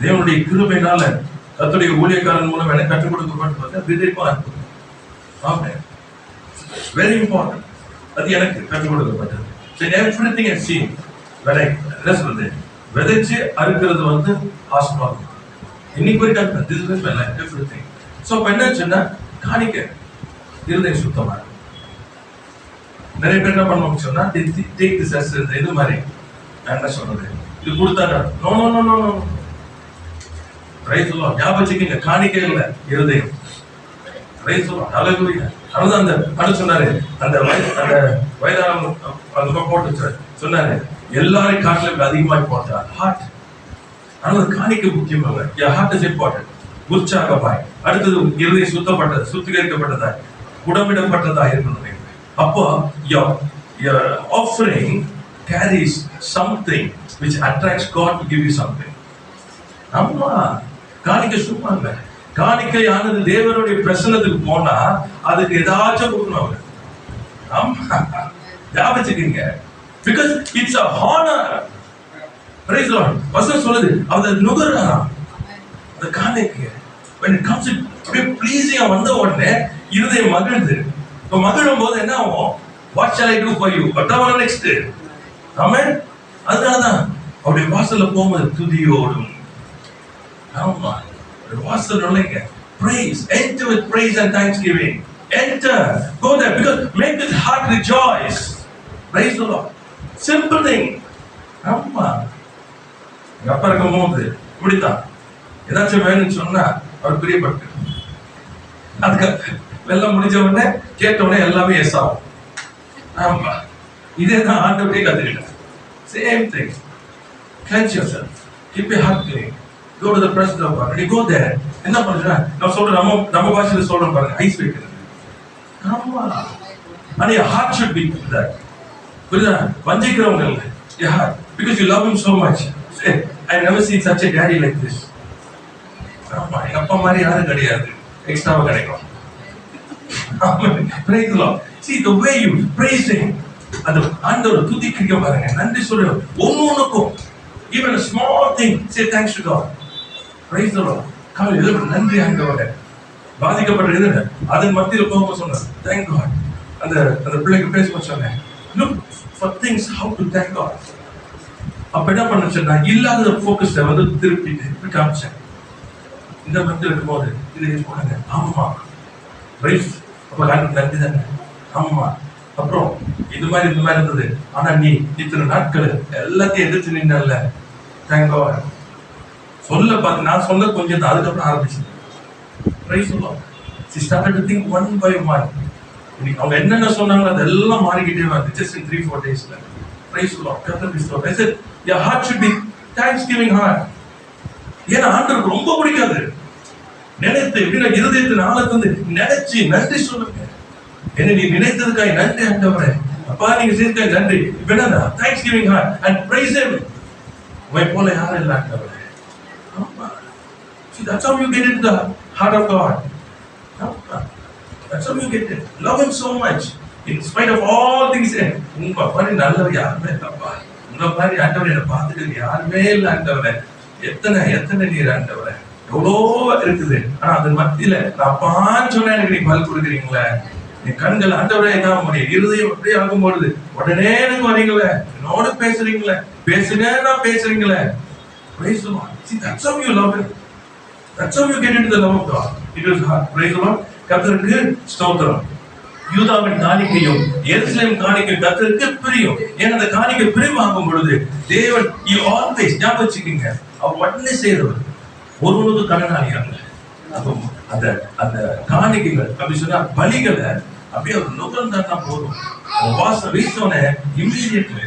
[SPEAKER 1] தேவனுடைய கிருபையினால கர்த்தருடைய ஊழியக்காரன் மூலம் எனக்கு கற்றுக் கொடுக்கப்பட்ட விதைப்பா இருக்கும். ஆமென். Very important. அது எனக்கு கற்றுக் கொடுக்கப்பட்டது. Everything I've seen, என்ன சொல்றது, விதைச்சு அறுக்கிறது வந்து ஆசீர்வாதம். இன்னைக்கு வரைக்கும் this is my life, everything. So அப்ப என்ன சொன்னா, காணிக்கை இருதயம் சுத்தமா இருக்கும். நிறைய பேர் என்ன பண்ணுவாங்க சொன்னா, take this as இது மாதிரி என்ன சொல்றது, இது கொடுத்தாங்க. No no no no no. Praise the Lord. ஞாபகம் வச்சுக்கங்க, காணிக்கை இல்ல, இருதயம். Praise the Lord. ஹல்லேலூயா. அதுதான் அந்த அடுத்து சொன்னாரு, அந்த வயதான அந்த போட்டு சொன்னாரு, எல்லாரையும் காட்டிலும் அதிகமாய் போட்டார் ஹார்ட். அதனால காணிக்கை முக்கியமாக. your heart is important. உற்சாகமாய். அடுத்தது இருதயம் சுத்தப்பட்டது, சுத்திகரிக்கப்பட்டதா, குடமிடப்பட்டதா இருக்கணும். அப்போ your offering carries something which attracts God to give you something. ஆமா, காணிக்கை சும்மா இல்ல. காணிக்கையானது தேவனுடைய பிரசன்னத்துக்கு போனா அதுக்கு ஏதாச்சும் கொடுக்கணும் அவரு. ஆமா, ஞாபகிங்க, because it's a honor. Praise the Lord. வசனம் சொல்லுது, அது நுகரலாம். அந்த காணிக்கை when it comes to pleasing வந்த உடனே இருதயம் மகிழ்ந்து. இப்ப மகிழும் போது என்ன ஆகும்? What shall I do for you? whatever next. ஆமென். அதனாலதான் அவருடைய வாசல்ல போகும்போது துதியோடும். ஆமா, வாசல் நுழைங்க. Praise. Enter with praise and thanksgiving. Enter. Go there because make his heart rejoice. Praise the Lord. Simple thing. ஆமா, அப்பா இருக்கும் போது இப்படித்தான் ஏதாச்சும் வேணும்னு சொன்னா அவர் பிரியப்பட்டு அதுக்கு எல்லாம் முடிஞ்ச உடனே கேட்ட உடனே எல்லாமே எஸ் ஆகும். ஆமா, இதே தான் ஆண்டவரே கத்துக்கிட்டேன். Same thing. Cleanse yourself. Keep your heart clean. Go to the presence of God. When you go there, என்ன பண்றா? நான் சொல்றேன், நம்ம பாஷையில சொல்றேன் பாருங்க, ஐஸ் வைக்கிறது. ஆமா, and your heart should be that. புரியுதா? வஞ்சிக்கிறவங்க இல்ல, your heart, because you love him so much. I never seen such a daddy like this. ஆமா, எங்க அப்பா மாதிரி யாரும் கிடையாது, எக்ஸ்ட்ராவா கிடைக்கும். Praise the Lord. See the way you praise him. அந்த ஆண்டவரை துதிக்கிறீங்க பாருங்க, நன்றி சொல்ற ஒவ்வொன்றுக்கும். Even a small thing, say thanks to God. Praise the Lord. காலையில நன்றி ஆண்டவரே. பாதிக்கப்பட்டது அதன் மத்தியில் போகும்போது சொன்னேன், thank God. அந்த பிள்ளைக்கு பேசும்போது சொன்னேன், look for things how to thank God. அப்ப என்ன பண்ண சொன்னா, இல்லாத போக்கஸை வந்து திருப்பிட்டு காமிச்சேன். இந்த மத்தியில் இருக்கும்போது இது போனாங்க. ஆமா, பிரைஸ். அப்ப நன்றி தானே. ஆமா, அப்புறம் இந்த மாதிரி இருந்தது. ஆனா நீ இத்தனை நாட்கள் எல்லாத்தையும் எதிர்த்து நின்னல்ல, தேங்க் காட். சொல்ல பார்த்து நான் சொன்ன கொஞ்சம் தான், அதுக்கப்புறம் ஆரம்பிச்சேன். Praise the Lord. She started to think one by one. அவங்க என்னென்ன சொன்னாங்களோ அதெல்லாம் மாறிக்கிட்டே வந்து just in 3-4 daysல. Praise the Lord. கர்த்தருக்கு ஸ்தோத்திரம். I said your heart should be thanksgiving heart. ஏன்னா ஆண்டவருக்கு ரொம்ப பிடிக்காது. நினைத்து எப்படின்னா இருதயத்தின் ஆழத்திலிருந்து நினைச்சு நன்றி சொல்லுங்க. என்ன நீ நினைத்ததுக்காக நன்றி ஆண்டவரே. அப்பா நீங்க செய்ததுக்காக நன்றி. இப்ப என்னன்னா thanksgiving heart and praise him. உங்களை போல யாரும் இல்லை ஆண்டவரே. See, that's how you get into the heart of God. That's how you get it. Love him so much. In spite of all things, உங்க மாதிரி நல்லவர் யாருமே இல்லப்பா. உங்க மாதிரி ஆண்டவரை என்ன பார்த்துட்டு யாருமே இல்லை ஆண்டவரே. எத்தனை நீர் ஆண்டவரே. எவ்வளோ இருக்குது. ஆனா அதன் மத்தியில நான் அப்பான்னு சொன்னா எனக்கு நீ பல் கொடுக்குறீங்களே. நீ கண்கள் ஆண்டவரே தான் முடியும். இருதயம் அப்படியே ஆகும்பொழுது உடனே எனக்கு வரீங்களே. என்னோட பேசுறீங்களே. பேசுறீங்களே. Praise the Lord. See, that's how you love him. That's how you get into the love of God. It is hard. Praise the Lord. கர்த்தருக்கு ஸ்தோத்திரம். யூதாவின் காணிக்கையும் எருசலேம் காணிக்கையும் கர்த்தருக்கு பிரியம். ஏன்னா அந்த காணிக்கை பிரியமாகும் பொழுது தேவன் always ஞாபகம் வச்சுக்கீங்க. அவர் உடனே செய்யறவர். ஒருவனுக்கு கடனாளியாங்க. அப்போ அந்த காணிக்கைகள் அப்படி சொன்னா பலிகளை அப்படியே ஒரு நுகர்ந்தா போதும். வாசம் வீசோனே இம்மீடியட்லி.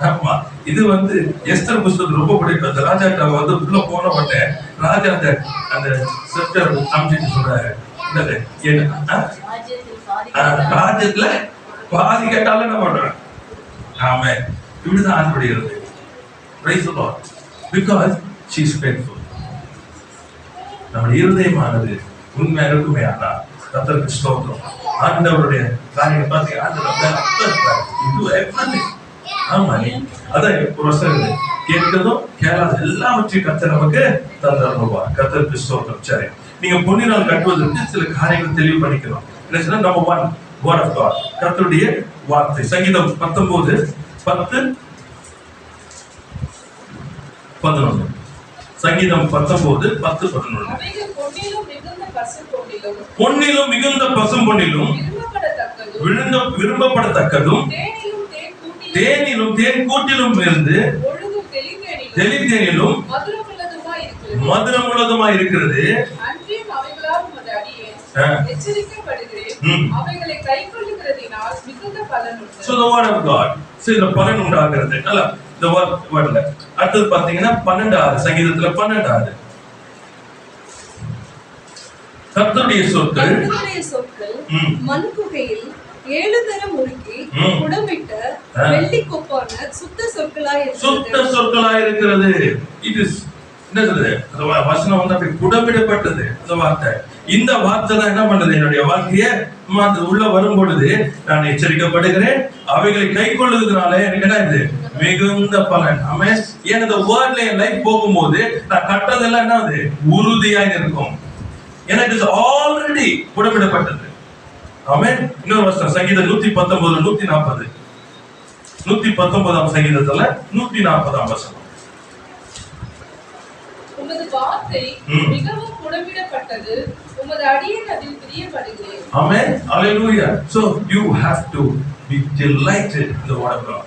[SPEAKER 1] ஆமா இது எஸ்தர் புஸ்தகம் ரொம்ப பிடிக்கும். அந்த ராஜா உள்ள போன உடனே ராஜா அந்த செப்டர் காமிச்சிட்டு சொல்றாரு ராஜ்யத்துல பாதி கேட்டாலும் என்ன பண்றேன். ஆமா இப்படிதான் ஆசைப்படுகிறது. Praise the Lord. Because she is faithful. நம்ம இருதயமானது உண்மை இருக்குமே ஆனா கர்த்தருக்கு ஸ்தோத்திரம். ஆண்டவருடைய காரியத்தை பார்த்து ஆண்டவர் ஆமா அதான் ஒரு வருஷம் கேட்கிறதும் கேளாத எல்லாவற்றையும் கர்த்தர் நமக்கு தந்தருவார். கர்த்தருக்கு ஸ்தோத்திரம். சரி, நீங்க பொன்னினால் கட்டுவதற்கு சில காரியங்கள் தெளிவு பண்ணிக்கிறோம். என்ன நம்பர் 1 word of God. கர்த்தருடைய வார்த்தை. சங்கீதம் 19:10-11. சங்கீதம் 19:10-11. பொன்னிலும் மிகுந்த பசும் பொன்னிலும் விரும்பப்படத்தக்கதும் தேனிலும் தேன் கூட்டிலும் இருந்து தெளித்தேனிலும் மதுரமுள்ளதுமாய் இருக்கிறது. So the word of God. See the பலன் உண்டாகிறது. நல்லா the wordல அடுத்து பாத்தீங்கன்னா 12 சங்கீதத்துல 12 கர்த்தருடைய சொற்கள்
[SPEAKER 2] மண் குகையில் 7 தரம் உருக்கி குடமிட்ட வெள்ளி கொப்பான சுத்த சொற்களாய் இருக்கிறது. It is என்ன சொல்றது? அந்த வசனம் அப்படி குடமிடப்பட்டது அந்த வார்த்தை. இந்த வார்த்தை தான் என்ன பண்ணுது என்னுடைய வாழ்க்கைய உள்ள வரும் பொழுது நான் எச்சரிக்கப்படுகிறேன். அவைகளை கை கொள்ளுவதனால எனக்கு என்ன இது மிகுந்த பலன். ஆமென். ஏன் இந்த வேர்ட்ல என் லைஃப் போகும்போது நான் கட்டதெல்லாம் என்ன அது உறுதியாக இருக்கும். எனக்கு ஆல்ரெடி குடமிடப்பட்டது. ஆமென். இன்னொரு வசனம் சங்கீதம் 119 119 சங்கீதத்துல 140 வசனம்.
[SPEAKER 3] உமது வார்த்தை மிகவும் குடமிடப்பட்டது. உமது அடியேன் அதில் பிரியப்படுகிறேன்.
[SPEAKER 1] Amen. Hallelujah. So you have to be delighted in the word of God.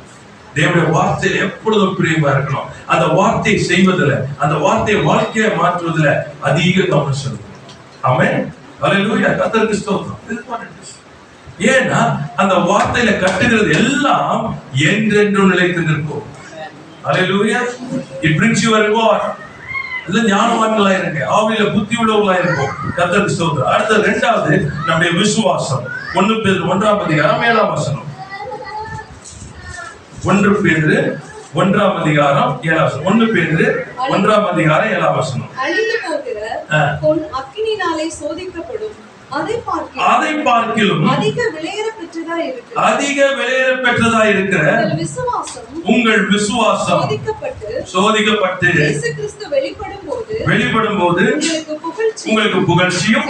[SPEAKER 1] தேவனுடைய வார்த்தையில எப்பொழுதும் பிரியமா இருக்கணும். அந்த வார்த்தையை செய்வதில் அந்த வார்த்தையை வாழ்க்கையை மாற்றுவதில் அதிக கவனம் செலுத்தணும். ஆமென். Hallelujah. கர்த்தருக்கு ஸ்தோத்திரம். ஏன்னா அந்த வார்த்தையில கட்டுகிறது எல்லாம் என்றென்றும் நிலைத்து நிற்கும். Hallelujah. It brings you a reward. எல்லாம் ஞானவான்களா இருங்க, ஆவியில புத்தி உள்ளவர்களா இருக்கும். கர்த்தருக்கு ஸ்தோத்திரம். அடுத்த இரண்டாவது நம்முடைய விசுவாசம். 1 பேதுரு 1:7 1 பேதுரு 1:7 1 பேதுரு 1:7
[SPEAKER 2] அழிந்து போகிற பொன் அக்கினியினாலே சோதிக்கப்படும் அதை பார்க்கிலும் அதிக விலையேற பெற்றதா இருக்கிற
[SPEAKER 1] உங்கள் விசுவாசம் சோதிக்கப்பட்டு
[SPEAKER 2] இயேசு கிறிஸ்து
[SPEAKER 1] வெளிப்படும் போது உங்களுக்கு புகழ்ச்சியும்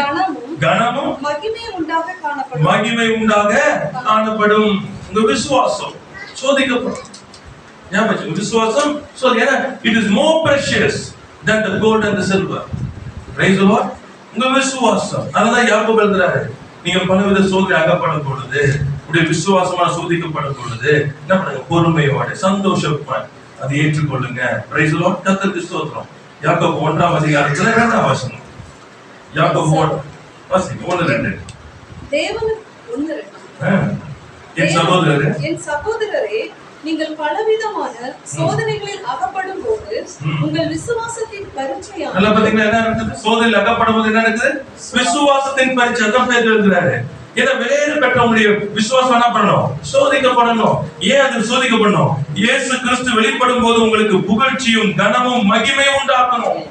[SPEAKER 1] கனமும் மகிமை உண்டாக காணப்படும். உங்க விசுவாசம் சோதிக்கப்படும். விசுவாசம் it is more precious than the gold and the silver. Praise the Lord. உங்க விசுவாசம். அதனால யாக்கோபு எழுதுறாரு, நீங்க பலவித சோதனை அகப்படும் பொழுது உடைய விசுவாசமா சோதிக்கப்படும் பொழுது என்ன பண்ணுங்க, பொறுமையோட சந்தோஷமா அதை ஏற்றுக்கொள்ளுங்க. Price the Lord. கர்த்தருக்கு ஸ்தோத்திரம். யாக்கோபு 1:2 2 வசனம். யாக்கோபு 1:2.
[SPEAKER 2] தேவன் 1:2.
[SPEAKER 1] என்
[SPEAKER 2] சகோதரரே, நீங்கள் பலவிதமான சோதனைகளில் அகப்படும் போது உங்கள் விசுவாசத்தின் பரீட்சையான
[SPEAKER 1] சோதனையில் அகப்படும் போது என்ன நடக்குது? விசுவாசத்தின் பரீட்சை தான் பேர் எழுதுறாரு. ஏன்னா வெளியேற பெற்றவங்களுடைய விசுவாசம் என்ன பண்ணணும்? சோதிக்கப்படணும். ஏன் அது சோதிக்கப்படணும்? இயேசு கிறிஸ்து வெளிப்படும் போது உங்களுக்கு புகழ்ச்சியும் கனமும் மகிமையும் உண்டாக்கணும்.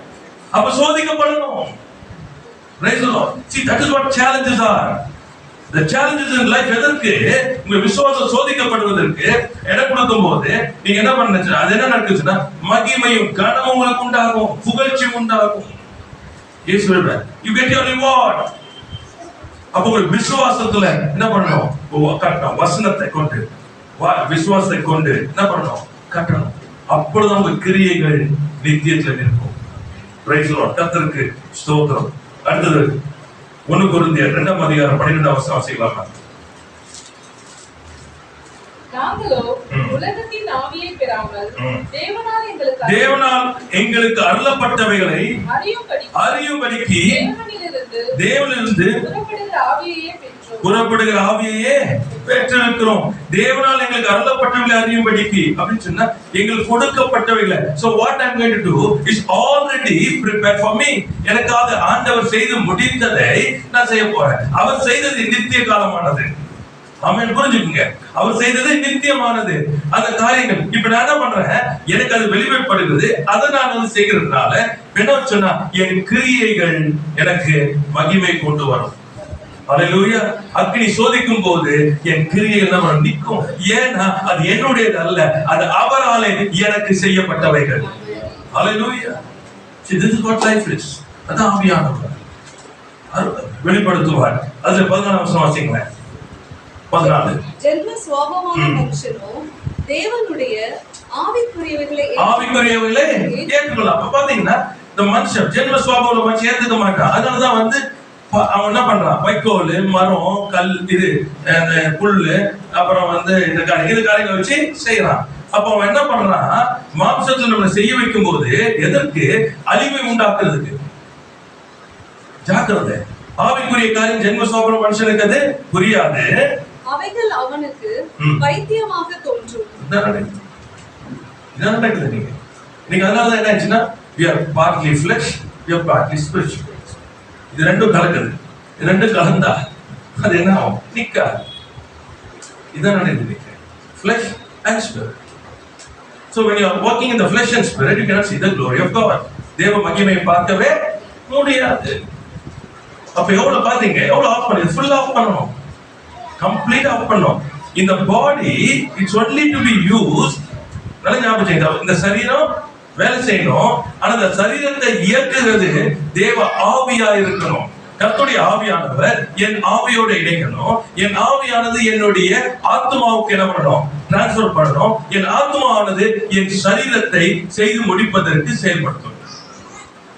[SPEAKER 1] அப்ப சோதிக்கப்படணும். Praise the Lord. See, that is what challenges are. The challenges in life எதற்கு? உங்க விசுவாசம் சோதிக்கப்படுவதற்கு இடம் கொடுக்கும் போது நீங்க என்ன பண்ணுச்சு? அது என்ன நடக்குதுன்னா மகிமையும் கனமும் உங்களுக்கு உண்டாகும், புகழ்ச்சி உண்டாகும். இயேசு சொல்றார், you get your reward. அப்போ ஒரு விசுவாசத்துல என்ன பண்ணணும்? கட்டணும். வசனத்தை கொண்டு விசுவாசத்தை கொண்டு என்ன பண்ணணும்? கட்டணும். அப்பொழுது உங்க கிரியைகள் நித்தியத்தில் இருக்கும். Price the Lord. கர்த்தருக்கு ஸ்தோத்திரம். அடுத்தது 1 கொரிந்தியர் 2:12 வாசிக்கலாமா?
[SPEAKER 3] நாங்களோ உலகத்தின் ஆவியை பெறாமல்
[SPEAKER 1] தேவனால் எங்களுக்கு அருளப்பட்டவைகளை அறியும்படிக்கு தேவனிலிருந்து புறப்படுகிற ஆவியையே பெற்றிருக்கிறோம். தேவனால் எங்களுக்கு அருளப்பட்டவைகளை அறியும்படிக்கு அப்படின்னு சொன்னா எங்களுக்கு கொடுக்கப்பட்டவைகளை. So what I'm going to do is already prepared for me. எனக்காக ஆண்டவர் செய்து முடித்ததை நான் செய்ய போறேன். அவர் செய்தது நித்திய காலமானது. ஆமென். புரிஞ்சுக்குங்க. அவர் செய்தது நித்தியமானது. அந்த காரியங்கள் இப்ப நான் என்ன பண்றேன்? எனக்கு அது வெளிப்படுகிறது. அதை நான் வந்து செய்கிறதுனால என்ன சொன்னா என் கிரியைகள் எனக்கு மகிமை கொண்டு வரும். அல்லேலூயா. அக்னி சோதிக்கும் போது என் கிரியைகள் நம்ம நிற்கும். ஏன்னா அது என்னுடையது அல்ல, அது அவராலே எனக்கு செய்யப்பட்டவைகள். அல்லேலூயா. See, this is what life is. அதான் ஆவியானவர் வெளிப்படுத்துவார். அதுல 14 வாசிங்களேன். 14.
[SPEAKER 2] ஜென்ம சுபாவமான மனுஷனோ தேவனுடைய ஆவிக்குரியவைகளை
[SPEAKER 1] ஏற்றுக்கொள்ளலாம். அப்ப பாத்தீங்கன்னா இந்த மனுஷன் ஜென்ம சுபாவம் மனுஷன் ஏத்துக்க மாட்டான். அதனாலதான் வந்து அவன் என்ன பண்றான்? வைக்கோல், மரம், கல், இது புல்லு, அப்புறம் வந்து இந்த காரியங்களை வச்சு செய்யறான். அப்ப அவன் என்ன பண்றான்? மாம்சத்தில் நம்மளை செய்ய வைக்கும் போது எதற்கு? அழிவை உண்டாக்குறதுக்கு. ஜாக்கிரதை. ஆவிக்குரிய காரியம் ஜென்ம சுபாவம் மனுஷனுக்கு அது புரியாது.
[SPEAKER 2] அவைகள் அவனுக்கு பைத்தியமாக தோன்றும்.
[SPEAKER 1] இதான் நடக்குது. நீங்க அதனாலதான் என்ன ஆச்சுன்னா we are partly flesh, we are partly spiritual. இது ரெண்டும் கலக்குது. இது ரெண்டும் கலந்தா அது என்ன ஆகும்? நிக்காது. இதான் நடக்குது. Flesh and spirit. So when you are walking in the flesh and spirit, you cannot see the glory of God. தேவ மகிமையை பார்க்கவே முடியாது. அப்ப எவ்வளவு பாத்தீங்க? எவ்வளவு ஆஃப் பண்ணி ஃபுல் ஆஃப் பண்ணணும். கம்ப்ளீட் ஆஃப் பண்ணணும். இந்த body it's only to be used. நல்ல ஞாபகம் வச்சுங்க. இந்த சரீரம் வேலை செய்யணும். ஆனா இந்த சரீரத்தை இயக்குகிறது தேவ ஆவியா இருக்கணும். கர்த்தருடைய ஆவியானவர் என் ஆவியோட இணைக்கணும். என் ஆவியானது என்னுடைய ஆத்மாவுக்கு என்ன பண்ணணும்? டிரான்ஸ்ஃபர் பண்ணணும். என் ஆத்மாவானது என் சரீரத்தை செய்து முடிப்பதற்கு செயல்படுத்தும்.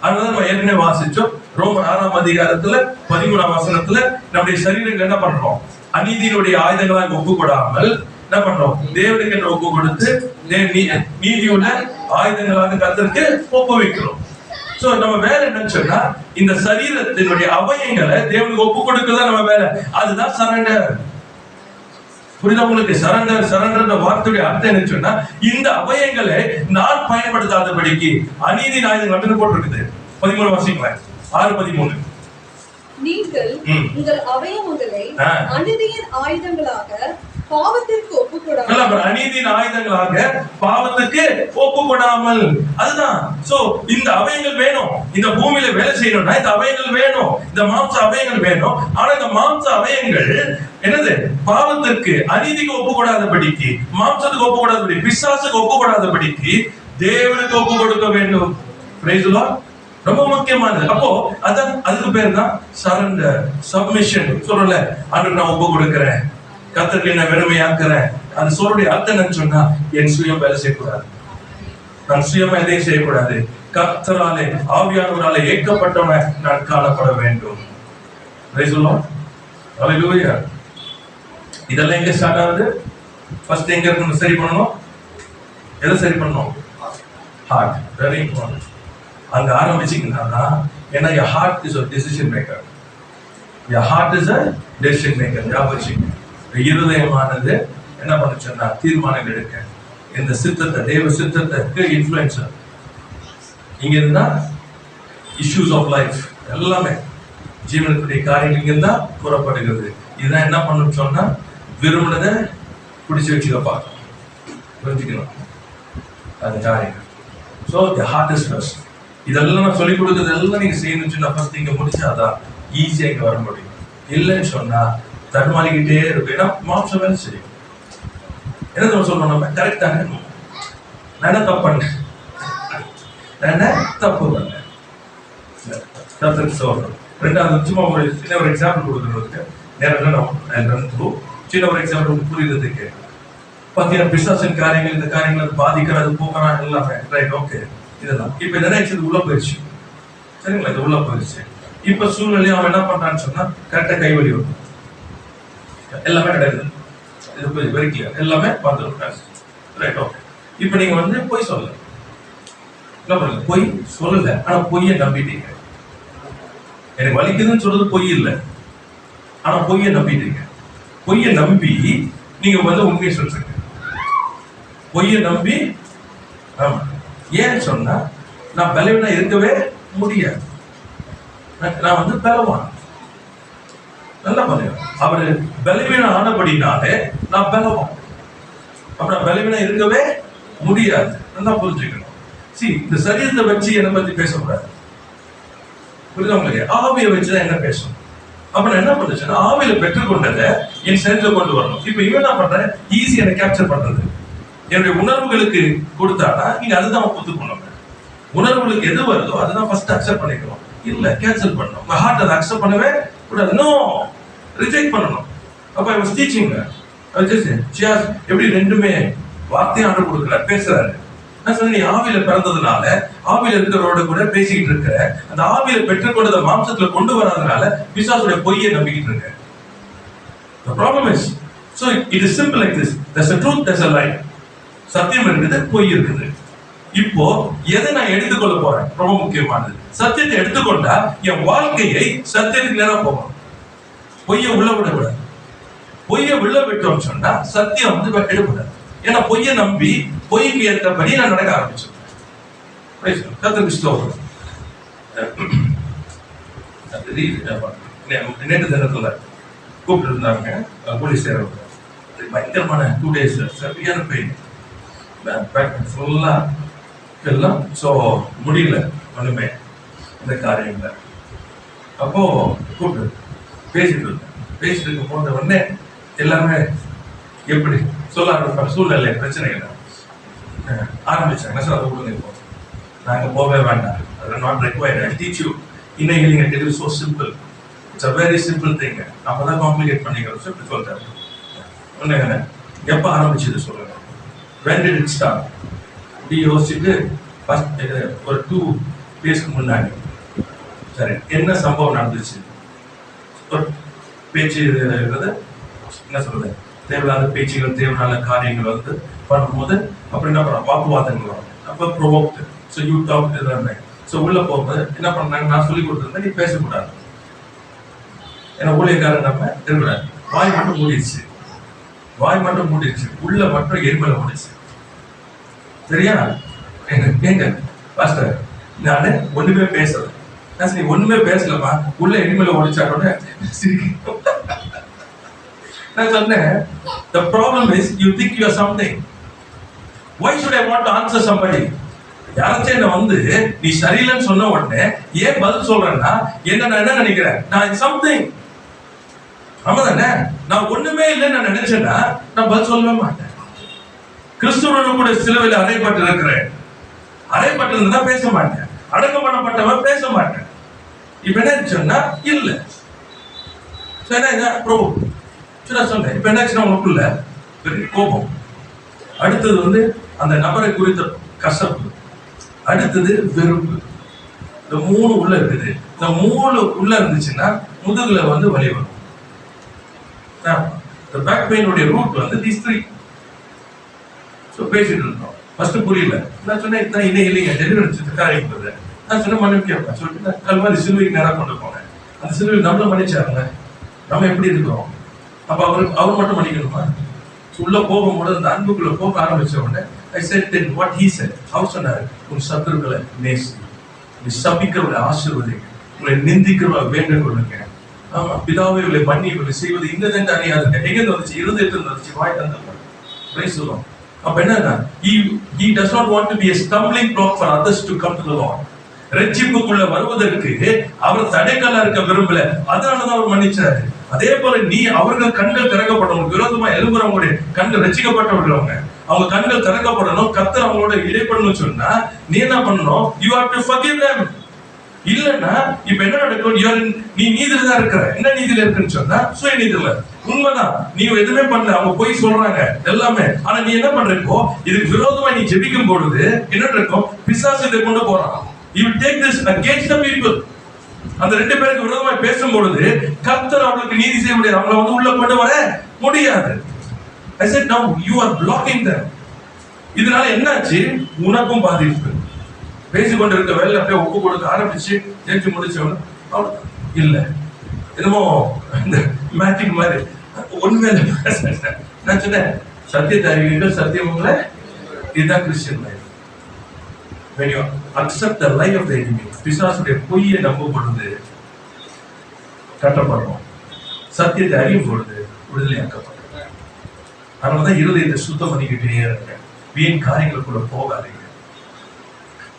[SPEAKER 1] அதனால நம்ம ஏற்கனவே வாசிச்சோம். ரோமர் 6ஆம் அதிகாரத்துல 13ஆம் வசனத்துல நம்முடைய சரீரங்கள் என்ன பண்றோம்? அநீதியினுடைய ஆயுதங்களாக ஒப்புக்கொடாமல் என்ன பண்றோம்? தேவனுக்கு என்று ஒப்பு கொடுத்து நீதியுள்ள ஆயுதங்களாக கர்த்தருக்கு ஒப்புவிக்கிறோம். சோ நம்ம வேலை என்னன்னு சொன்னா இந்த சரீரத்தினுடைய அவயங்களை தேவனுக்கு ஒப்பு கொடுக்கறதா நம்ம வேலை. அதுதான் சரண்டர். புரியுதா உங்களுக்கு? சரண்டர் வார்த்தையுடைய அர்த்தம் என்ன சொன்னா இந்த அவயங்களை நான் பயன்படுத்தாதபடிக்கு அநீதி ஆயுதங்கள் அப்படின்னு போட்டிருக்குது. 13 வாசிங்களேன். 6:13.
[SPEAKER 2] நீங்கள் உங்கள் அவயவங்களை அநீதியின் ஆயுதங்களாக பாவத்திற்கு ஒப்புக்கொடாமல்.
[SPEAKER 1] அநீதியின் ஆயுதங்களாக பாவத்துக்கு ஒப்புக்கொடாமல். அதுதான். சோ இந்த அவயங்கள் வேணும். இந்த பூமியில வேலை செய்யணும்னா இந்த அவயங்கள் வேணும். இந்த மாம்ச அவயங்கள் வேணும். ஆனா இந்த மாம்ச அவயங்கள் என்னது? பாவத்திற்கு அநீதிக்கு ஒப்புக்கொடாதபடிக்கு, மாம்சத்துக்கு ஒப்புக்கொடாதபடி, பிசாசுக்கு ஒப்புக்கொடாதபடிக்கு தேவனுக்கு ஒப்பு கொடுக்க வேண்டும். Praise the Lord. ரொம்ப முக்கியமானது. அப்போ அதான் அதுக்கு பேர் தான் சரண்டர், சப்மிஷன். சொல்றல ஆண்டவருக்கு நான் ஒப்பு கொடுக்கிறேன், கர்த்தருக்கு என்ன வெறுமையாக்குறேன். அது சொல்லுடைய அர்த்தம் என்னன்னு சொன்னா என் சுயம் வேலை செய்யக்கூடாது. நான் சுயமா எதையும் செய்யக்கூடாது. கர்த்தராலே ஆவியானவராலே ஏற்கப்பட்டவன் நான் காணப்பட வேண்டும். Praise the Lord. ஹல்லேலூயா. இதெல்லாம் எங்க ஸ்டார்ட் ஆகுது? ஃபர்ஸ்ட் எங்க இருக்கு சரி பண்ணணும்? எதை சரி பண்ணணும்? ஹார்ட். Very important. அங்க ஆரம்பிச்சீங்கன்னா ஏன்னா your heart is a decision maker. Your heart is a decision maker. ஞாபகம், இருதயமானது என்ன பண்ணுச்சுன்னா தீர்மானம் எடுக்க இந்த சித்தத்தை, தேவ சித்தத்தை இன்ஃப்ளூயன்சர். இங்க இருந்தா இஷ்யூஸ் ஆஃப் லைஃப் எல்லாமே ஜீவனத்துடைய காரியங்கள் இங்க இருந்தா புறப்படுகிறது. இதான் என்ன பண்ணணும்னு சொன்னா விரும்பினதை பிடிச்சு வச்சுக்க பார்க்கணும், புரிஞ்சுக்கணும் அது காரியங்கள். So the heart is first. இதெல்லாம் நான் சொல்லிக் கொடுக்குறது எல்லாம் நீங்க செய்யணும்னு சொன்னா ஃபர்ஸ்ட் இங்க முடிச்சாதான் ஈஸியா இங்க வர முடியும். இல்லைன்னு சொன்னா தடுமாறிக்கிட்டே இருக்கும். ஏன்னா மாம்சம் வேலை செய்யும். என்ன சொல்றோம் நம்ம கரெக்டான நான் என்ன தப்பு பண்ணேன், நான் என்ன தப்பு பண்ணேன் சொல்றோம். ரெண்டாவது சும்மா ஒரு சின்ன ஒரு எக்ஸாம்பிள் கொடுக்குறதுக்கு நேரம் சின்ன ஒரு எக்ஸாம்பிள் புரியுறதுக்கு பார்த்தீங்கன்னா பிசாசின் காரியங்கள், இந்த காரியங்கள் அது பாதிக்கிறது, போகிறான் எல்லாமே ரைட், ஓகே. இதெல்லாம் இப்ப என்ன இது உள்ள போயிடுச்சு, சரிங்களா? இது உள்ள போயிடுச்சு. இப்ப சூழ்நிலையை அவன் என்ன பண்றான்னு சொன்னா கரெக்டா கைவலி வரும், எல்லாமே கிடையாது. இது வெரி கிளியர், எல்லாமே வந்துடும் ரைட், ஓகே. இப்ப நீங்க வந்து பொய் சொல்லல, என்ன பண்ணுங்க, பொய் சொல்லல, ஆனா பொய்யை நம்பிட்டீங்க. எனக்கு வலிக்குதுன்னு சொல்றது பொய் இல்லை, ஆனா பொய்யை நம்பிட்டீங்க. பொய்யை நம்பி நீங்க வந்து உண்மையை சொல்றீங்க. பொய்யை நம்பி, ஆமா, ஏன்னு சொன்னா நான் பலவீனா இருக்கவே முடியாது, நான் வந்து பலவான். நல்லா பாருங்க, அவரு பலவீனம் ஆனபடினாலே நான் பலவான், அப்புறம் பலவீனா இருக்கவே முடியாது. நல்லா புரிஞ்சுக்கணும். இந்த சரீரத்தை வச்சு என்ன பத்தி பேசக்கூடாது, புரியுதா உங்களுக்கு? ஆவியை வச்சுதான் என்ன பேசணும். அப்ப நான் என்ன பண்ணுச்சுன்னா ஆவியில பெற்றுக்கொண்டதை என் சரீரத்தை கொண்டு வரணும். இப்ப இவன் என்ன பண்றேன், ஈஸியா என்ன கேப்சர் பண்றது, என்னுடைய உணர்வுகளுக்கு கொடுத்தானா நீங்க அதுதான் ஒத்துக்கணும். உணர்வுகளுக்கு எது வருதோ அதுதான் ஃபர்ஸ்ட் அக்செப்ட் பண்ணிக்கணும், இல்ல கேன்சல் பண்ணணும். உங்க ஹார்ட் அதை அக்செப்ட் பண்ணவே கூடாது, நோ, ரிஜெக்ட் பண்ணணும். அப்ப I was teaching her. எப்படி ரெண்டுமே வார்த்தையை ஆர்டர் கொடுக்கல, பேசுறாரு. நான் சொன்னேன், நீ ஆவியில பிறந்ததுனால ஆவியில இருக்கிறவரோட கூட பேசிக்கிட்டு இருக்கிற, அந்த ஆவியில பெற்றுக்கொண்டதை மாம்சத்துல கொண்டு வராதனால பிசாசுடைய பொய்யை நம்பிக்கிட்டு இருக்க. The problem is, so it is simple like this. There's a truth, there's a lie. சத்தியம் இருக்குது, பொய் இருக்குது. இப்போ எதை நான் எடுத்துக்கொள்ள போறேன், ரொம்ப முக்கியமானது. சத்தியத்தை எடுத்துக்கொண்டா என் வாழ்க்கையை சத்தியத்துக்கு நேரம் போகணும், பொய்யை உள்ள விடக்கூடாது. பொய்யை உள்ள விட்டோம்னு சொன்னா சத்தியம் வந்து எடுக்கூடாது. ஏன்னா பொய்யை நம்பி பொய்க்கு ஏற்றபடி நான் நடக்க ஆரம்பிச்சேன். கர்த்தருக்கு ஸ்தோத்திரம். நேற்று தினத்துல கூப்பிட்டு இருந்தாங்க போலீஸ் சேரவங்க, பயங்கரமான 2 days சரியான பெயின், ஃபுல்லா எல்லாம். ஸோ முடியல ஒண்ணுமே இந்த காரியங்கள. அப்போ கூப்பிட்டு பேசிட்டு இருக்க போன உடனே எல்லாமே எப்படி சொல்ல ஆரம்பிப்பாங்க, சூழ்நிலை பிரச்சனைகள் ஆரம்பிச்சாங்க. சார் அதை கொடுங்க, இப்போ நாங்கள் போகவே வேண்டாம், அது not required. I teach you inner healing and it is so simple. It's a very simple thing. நம்ம தான் காம்ப்ளிகேட் பண்ணிக்கிறோம். ஸோ இப்படி சொல்லிட்டாரு. ஒன்றுங்க, எப்போ ஆரம்பிச்சது சொல்லுங்க, when did it start? இப்படி யோசிச்சுட்டு ஃபர்ஸ்ட் ஒரு 2 daysக்கு முன்னாடி சரி என்ன சம்பவம் நடந்துச்சு, ஒரு பேச்சு என்ன சொல்றது, தேவையில்லாத பேச்சுகள், தேவையான காரியங்கள் வந்து பண்ணும்போது அப்புறம் என்ன பண்ண வாக்குவாதங்கள் வரும். அப்போ ப்ரொவோக்ட். ஸோ யூ டாக் எல்லாமே. ஸோ உள்ள போகும்போது என்ன பண்ணாங்க, நான் சொல்லி கொடுத்துருந்தேன், நீ பேசக்கூடாது. ஏன்னா ஊழியக்காரன் நம்ம இருக்கக்கூடாது. வாய் மட்டும் மூடிடுச்சு, உள்ள மட்டும் எரிமலை முடிச்சு. சரியா? கேங்க பாஸ்டர், நானு ஒண்ணுமே பேசல. நீ ஒண்ணுமே பேசலமா, உள்ள எரிமலை ஒடிச்சாட்டோட நான் சொன்னேன், the problem is you think you are something. Why should I want to answer somebody? யாராச்சும் என்ன வந்து நீ சரியில்லைன்னு சொன்ன உடனே ஏன் பதில் சொல்றேன்னா நான் என்ன நினைக்கிறேன், நான் சம்திங். ஆமா தானே? நான் ஒண்ணுமே இல்லைன்னு நான் நினைச்சேன்னா நான் பதில் சொல்லவே மாட்டேன். கிறிஸ்துவனும் கூட சிலுவையில் அறையப்பட்டு இருக்கிறேன், அறையப்பட்டு இருந்தா பேச மாட்டேன், அடக்கம் பண்ணப்பட்டவன் பேச மாட்டேன். இப்ப என்ன சொன்னா இல்ல பிரபு சொன்னேன். இப்ப என்னாச்சுன்னா உனக்குள்ள பெரிய கோபம், அடுத்தது வந்து அந்த நபரை குறித்த கசப்பு, அடுத்தது வெறுப்பு. இந்த 3 உள்ள இருக்குது. இந்த 3 உள்ள இருந்துச்சுன்னா முதுகுல வந்து வலி வரும். The back pain உடைய ரூட் வந்து these 3. ஸோ பேசிட்டு இருந்தோம். ஃபர்ஸ்ட் புரியல. நான் சொன்னேன், இதான் இன்னும் இல்லைங்க, டெலிவரி காரியம் நான் சொன்ன மன்னிப்பு கேட்பேன் சொல்லிட்டு கல்வாரி சிலுவைக்கு நேரம் கொண்டு போனேன். அந்த சிலுவையில் நம்மள மன்னிச்சாருங்க. நம்ம எப்படி இருக்கிறோம்? அப்ப அவர் மட்டும் மன்னிக்கணுமா? உள்ள போகும்போது அந்த அன்புக்குள்ள போக ஆரம்பிச்ச உடனே I said then what he said. அவர் சொன்னாரு, உன் சத்துருக்களை நேசி, நீ சபிக்கிறவர்களை ஆசீர்வதிங்க, உங்களை நிந்திக்கிறவர்களை வேண்டிக் கொள்ளுங்க. ஆமா, பிதாவை இவளை மன்னி இவளை செய்வது இன்னதென்று அறியாதுங்க. எங்க வந்துச்சு? இருதயத்தில் வந்துச்சு, வாய் தந்து சொல்லுவோம். அப்ப என்னன்னா, he does not want to be a stumbling block for others to come to the Lord. ரட்சிப்புக்குள்ள வருவதற்கு அவர் தடைக்கல்லா இருக்க விரும்பல, அதனாலதான் அவர் மன்னிச்சாரு. அதே போல நீ அவர்கள் கண்கள் திறக்கப்படணும், விரோதமா எழுப்புறவங்களுடைய கண்கள் ரட்சிக்கப்பட்டவர்கள் அவங்க கண்கள் திறக்கப்படணும், கர்த்தர் அவங்களோட இடைப்படணும் சொன்னா நீ என்ன பண்ணணும்? You have to forgive them. இல்லன்னா இப்ப என்ன நடக்கும்? நீ நீதியில தான் இருக்கிற. என்ன நீதியில இருக்குன்னு சொன்னா சுய நீதியில. உண்மைதான், நீ எதுவுமே பண்ணல, அவங்க போய் சொல்றாங்க எல்லாமே. ஆனா நீ என்ன பண்றப்போ இதுக்கு விரோதமா நீ ஜெபிக்கும் பொழுது என்ன நடக்கும்? பிசாசு இதை கொண்டு போறான். You will take this against the people. அந்த ரெண்டு பேருக்கு விரோதமா பேசும் பொழுது கர்த்தர் அவங்களுக்கு நீதி செய்ய முடியாது, அவங்களை வந்து உள்ள கொண்டு வர முடியாது. I said now you are blocking them. இதனால என்னாச்சு? உனக்கும் பாதிப்பு. பேசிக்கொண்டிருக்க வேலை அப்படியே ஒப்பு கொடுக்க ஆரம்பிச்சு தேர்ச்சி முடிச்சவங்க இல்ல என்னமோ இந்த மேட்ரிக் மாதிரி ஒண்ணுமே நான் சொன்னேன், சத்தியத்தை அறிவீர்கள், சத்தியம் உங்களை, இதுதான் Christian life. When you accept the lie of the enemy, பிசாசுடைய பொய்யை நம்பும் பொழுது கட்டப்படுறோம், சத்தியத்தை அறியும் பொழுது விடுதலையாக்கப்படும். அதனாலதான் இருதயத்தை சுத்தம் பண்ணிக்கிட்டே இருங்க, வீண் காரியங்களுக்குள்ள போகாதீங்க,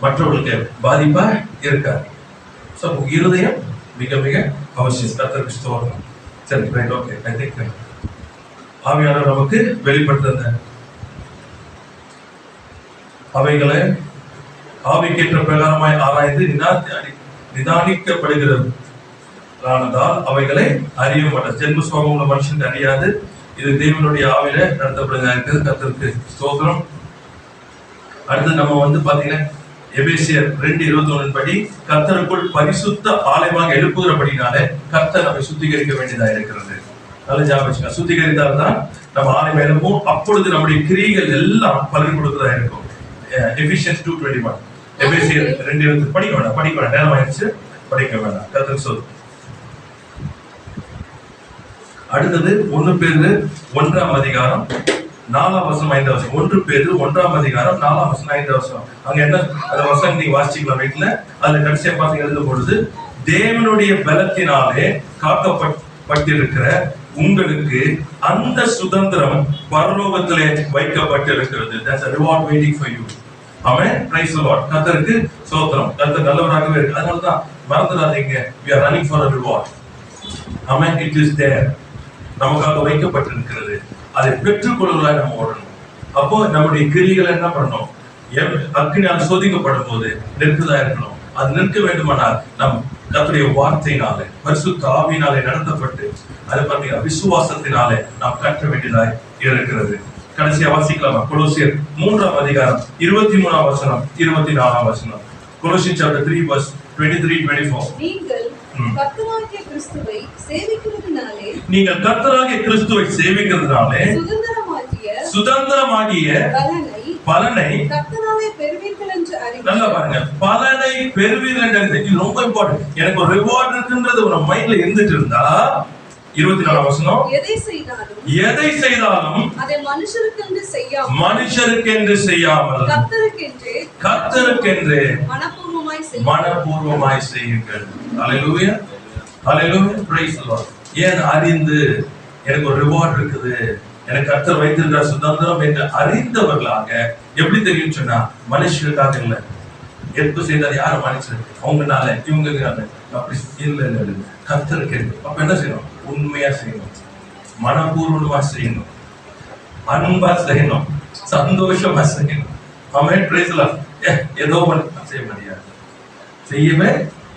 [SPEAKER 1] மற்றவர்களுக்கு பாதிப்பா இருக்காது. இருதயம் மிக மிக அவசியம். கர்த்தருக்கு ஸ்தோத்திரம். சரி, ரைட், ஓகே. ஐ திங்க் ஆவியானவர் நமக்கு வெளிப்படுத்த அவைகளை ஆவிக்கேற்ற பிரகாரமாய் ஆராய்ந்து நிதானிக்கப்படுகிறது. அவைகளை அறிய மாட்டார். ஜென்ம சுவாபம் உள்ள மனுஷன் அறியாது, இது தேவனுடைய ஆவியில நடத்தப்படுதா இருக்குது. கர்த்தருக்கு ஸ்தோத்திரம். அடுத்து நம்ம வந்து பாத்தீங்கன்னா எபேசியர் 2:21 படி கர்த்தருக்குள் பரிசுத்த ஆலயமாக எழுப்புகிறபடினாலே கர்த்தர் நம்மை சுத்திகரிக்க வேண்டியதா இருக்கிறது. நல்ல ஞாபகம், சுத்திகரித்தால் தான் நம்ம ஆலயம் எழுப்பும். அப்பொழுது நம்முடைய கிரியைகள் எல்லாம் பலன் கொடுக்கிறதா இருக்கும். எபிசியன்ஸ் 2:21. எபேசியர் 2:20 படிக்க வேண்டாம், நேரம் ஆயிடுச்சு, படிக்க வேண்டாம். கர்த்தர் சொல். அடுத்தது 1 பேதுரு 1:4 5 1 பேதுரு 1:4 5 அங்க என்ன அந்த வசனம் நீங்க வாசிக்கலாம் வீட்டுல. அதுல கடைசியா பார்த்து எழுதும் பொழுது தேவனுடைய பலத்தினாலே காக்கப்பட்டிருக்கிற உங்களுக்கு அந்த சுதந்திரம் பரலோகத்திலே வைக்கப்பட்டிருக்கிறது. That's a reward waiting for you. Amen. Praise the Lord. கர்த்தருக்கு ஸ்தோத்திரம். கர்த்தர் நல்லவராகவே இருக்கு. அதனால தான் மறந்துடாதீங்க, we are running for a reward. Amen. It is there. நமக்காக வைக்கப்பட்டிருக்கிறது. அதை பெற்றுக்கொள்வதாய் நம்ம ஓடணும். அப்போ நம்முடைய கிரியைகளை என்ன பண்ணணும்? அக்கினியால் சோதிக்கப்படும் போது நிற்கதா இருக்கணும். அது நிற்க வேண்டுமானால் நம் கர்த்தருடைய வார்த்தையினாலே பரிசுத்த ஆவியினாலே நடத்தப்பட்டு அதை பார்த்தீங்கன்னா விசுவாசத்தினாலே நாம் கற்ற வேண்டியதாய் இருக்கிறது. கடைசியா வாசிக்கலாமா? கொலோசியர் 3:23 24. Colossian chapter 3 verse 23-24. நீங்கள் கர்த்தராகிய கிறிஸ்துவை சேவிக்கிறதுனாலே சுதந்திரமாகிய பலனை நல்லா பாருங்க, பலனை பெறுவீர்கள் என்று அறிந்து. இது ரொம்ப இம்பார்ட்டன்ட். எனக்கு ஒரு ரிவார்ட் இருக்குன்றது ஒரு மைண்ட்ல இருந்துட்டு இருந்தா 24 எதை செய்தாலும் அதை மனுஷருக்கென்று செய்யாமல் கர்த்தருக்கென்று மனப்பூர்வமாய் செய்யுங்கள். ஹல்லேலூயா, ஹல்லேலூயா, பிரைஸ் தி லார்ட். ஏன் அறிந்து எனக்கு ஒரு ரிவார்ட் இருக்குது, எனக்கு கர்த்தர் வைத்திருக்கிற சுதந்திரம் என்று அறிந்தவர்களாக. எப்படி தெரியும் சொன்னா மனுஷனுக்காக இல்லை. எப்ப செய்தால் யாரும் மனுஷன் அவங்கனால இவங்க அப்படி இல்ல, கர்த்தருக்கு. அப்ப என்ன செய்யணும்? உண்மையா செய்யணும், மனப்பூர்வமா செய்யணும், அன்பா செய்யணும், சந்தோஷமா செய்யணும். ஆமென், பிரைஸ் தி லார்ட். ஏதோ செய்ய முடியாது, செய்யவே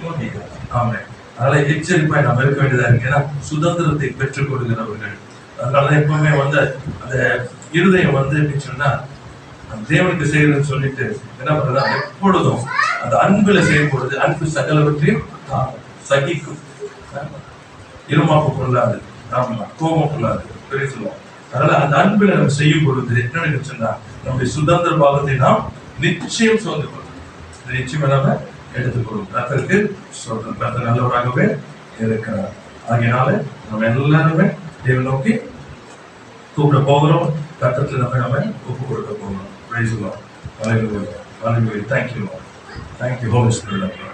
[SPEAKER 1] முடியாது. ஆமென். அதனால எச்சரிப்பாய் நாம் இருக்க வேண்டியதா இருக்கு. ஏன்னா சுதந்திரத்தை பெற்றுக் கொள்கிறவர்கள். அதனால எப்பவுமே வந்து அந்த இருதயம் வந்து எப்படி சொன்னா தேவனுக்கு செய்யறதுன்னு சொல்லிட்டு என்ன பண்றதா எப்பொழுதும் அந்த அன்புல செய்யும் பொழுது அன்பு சகலவற்றையும் சகிக்கும், இருமாப்பு கொள்ளாது, கோபம் கொள்ளாது, பெரிய சொல்லுவோம். அதனால அந்த அன்புல நம்ம செய்யும் பொழுது என்ன சொன்னா நம்முடைய சுதந்திர பாகத்தை நாம் நிச்சயம் சுதந்திரம் கொள்ளும். நிச்சயம் நம்ம எடுத்துக்கொள்ளும். கர்த்தருக்கு ஸ்தோத்திரம். கர்த்தர் நல்லவராகவே இருக்கிறார். ஆகையினால நம்ம எல்லாருமே தேவனை நோக்கி கூப்பிட போகிறோம். கர்த்தத்துல நம்ம ஒப்பு கொடுக்க போகிறோம். Praise the Lord. Hallelujah. Hallelujah. Thank you, Lord. Thank you, Holy Spirit of God.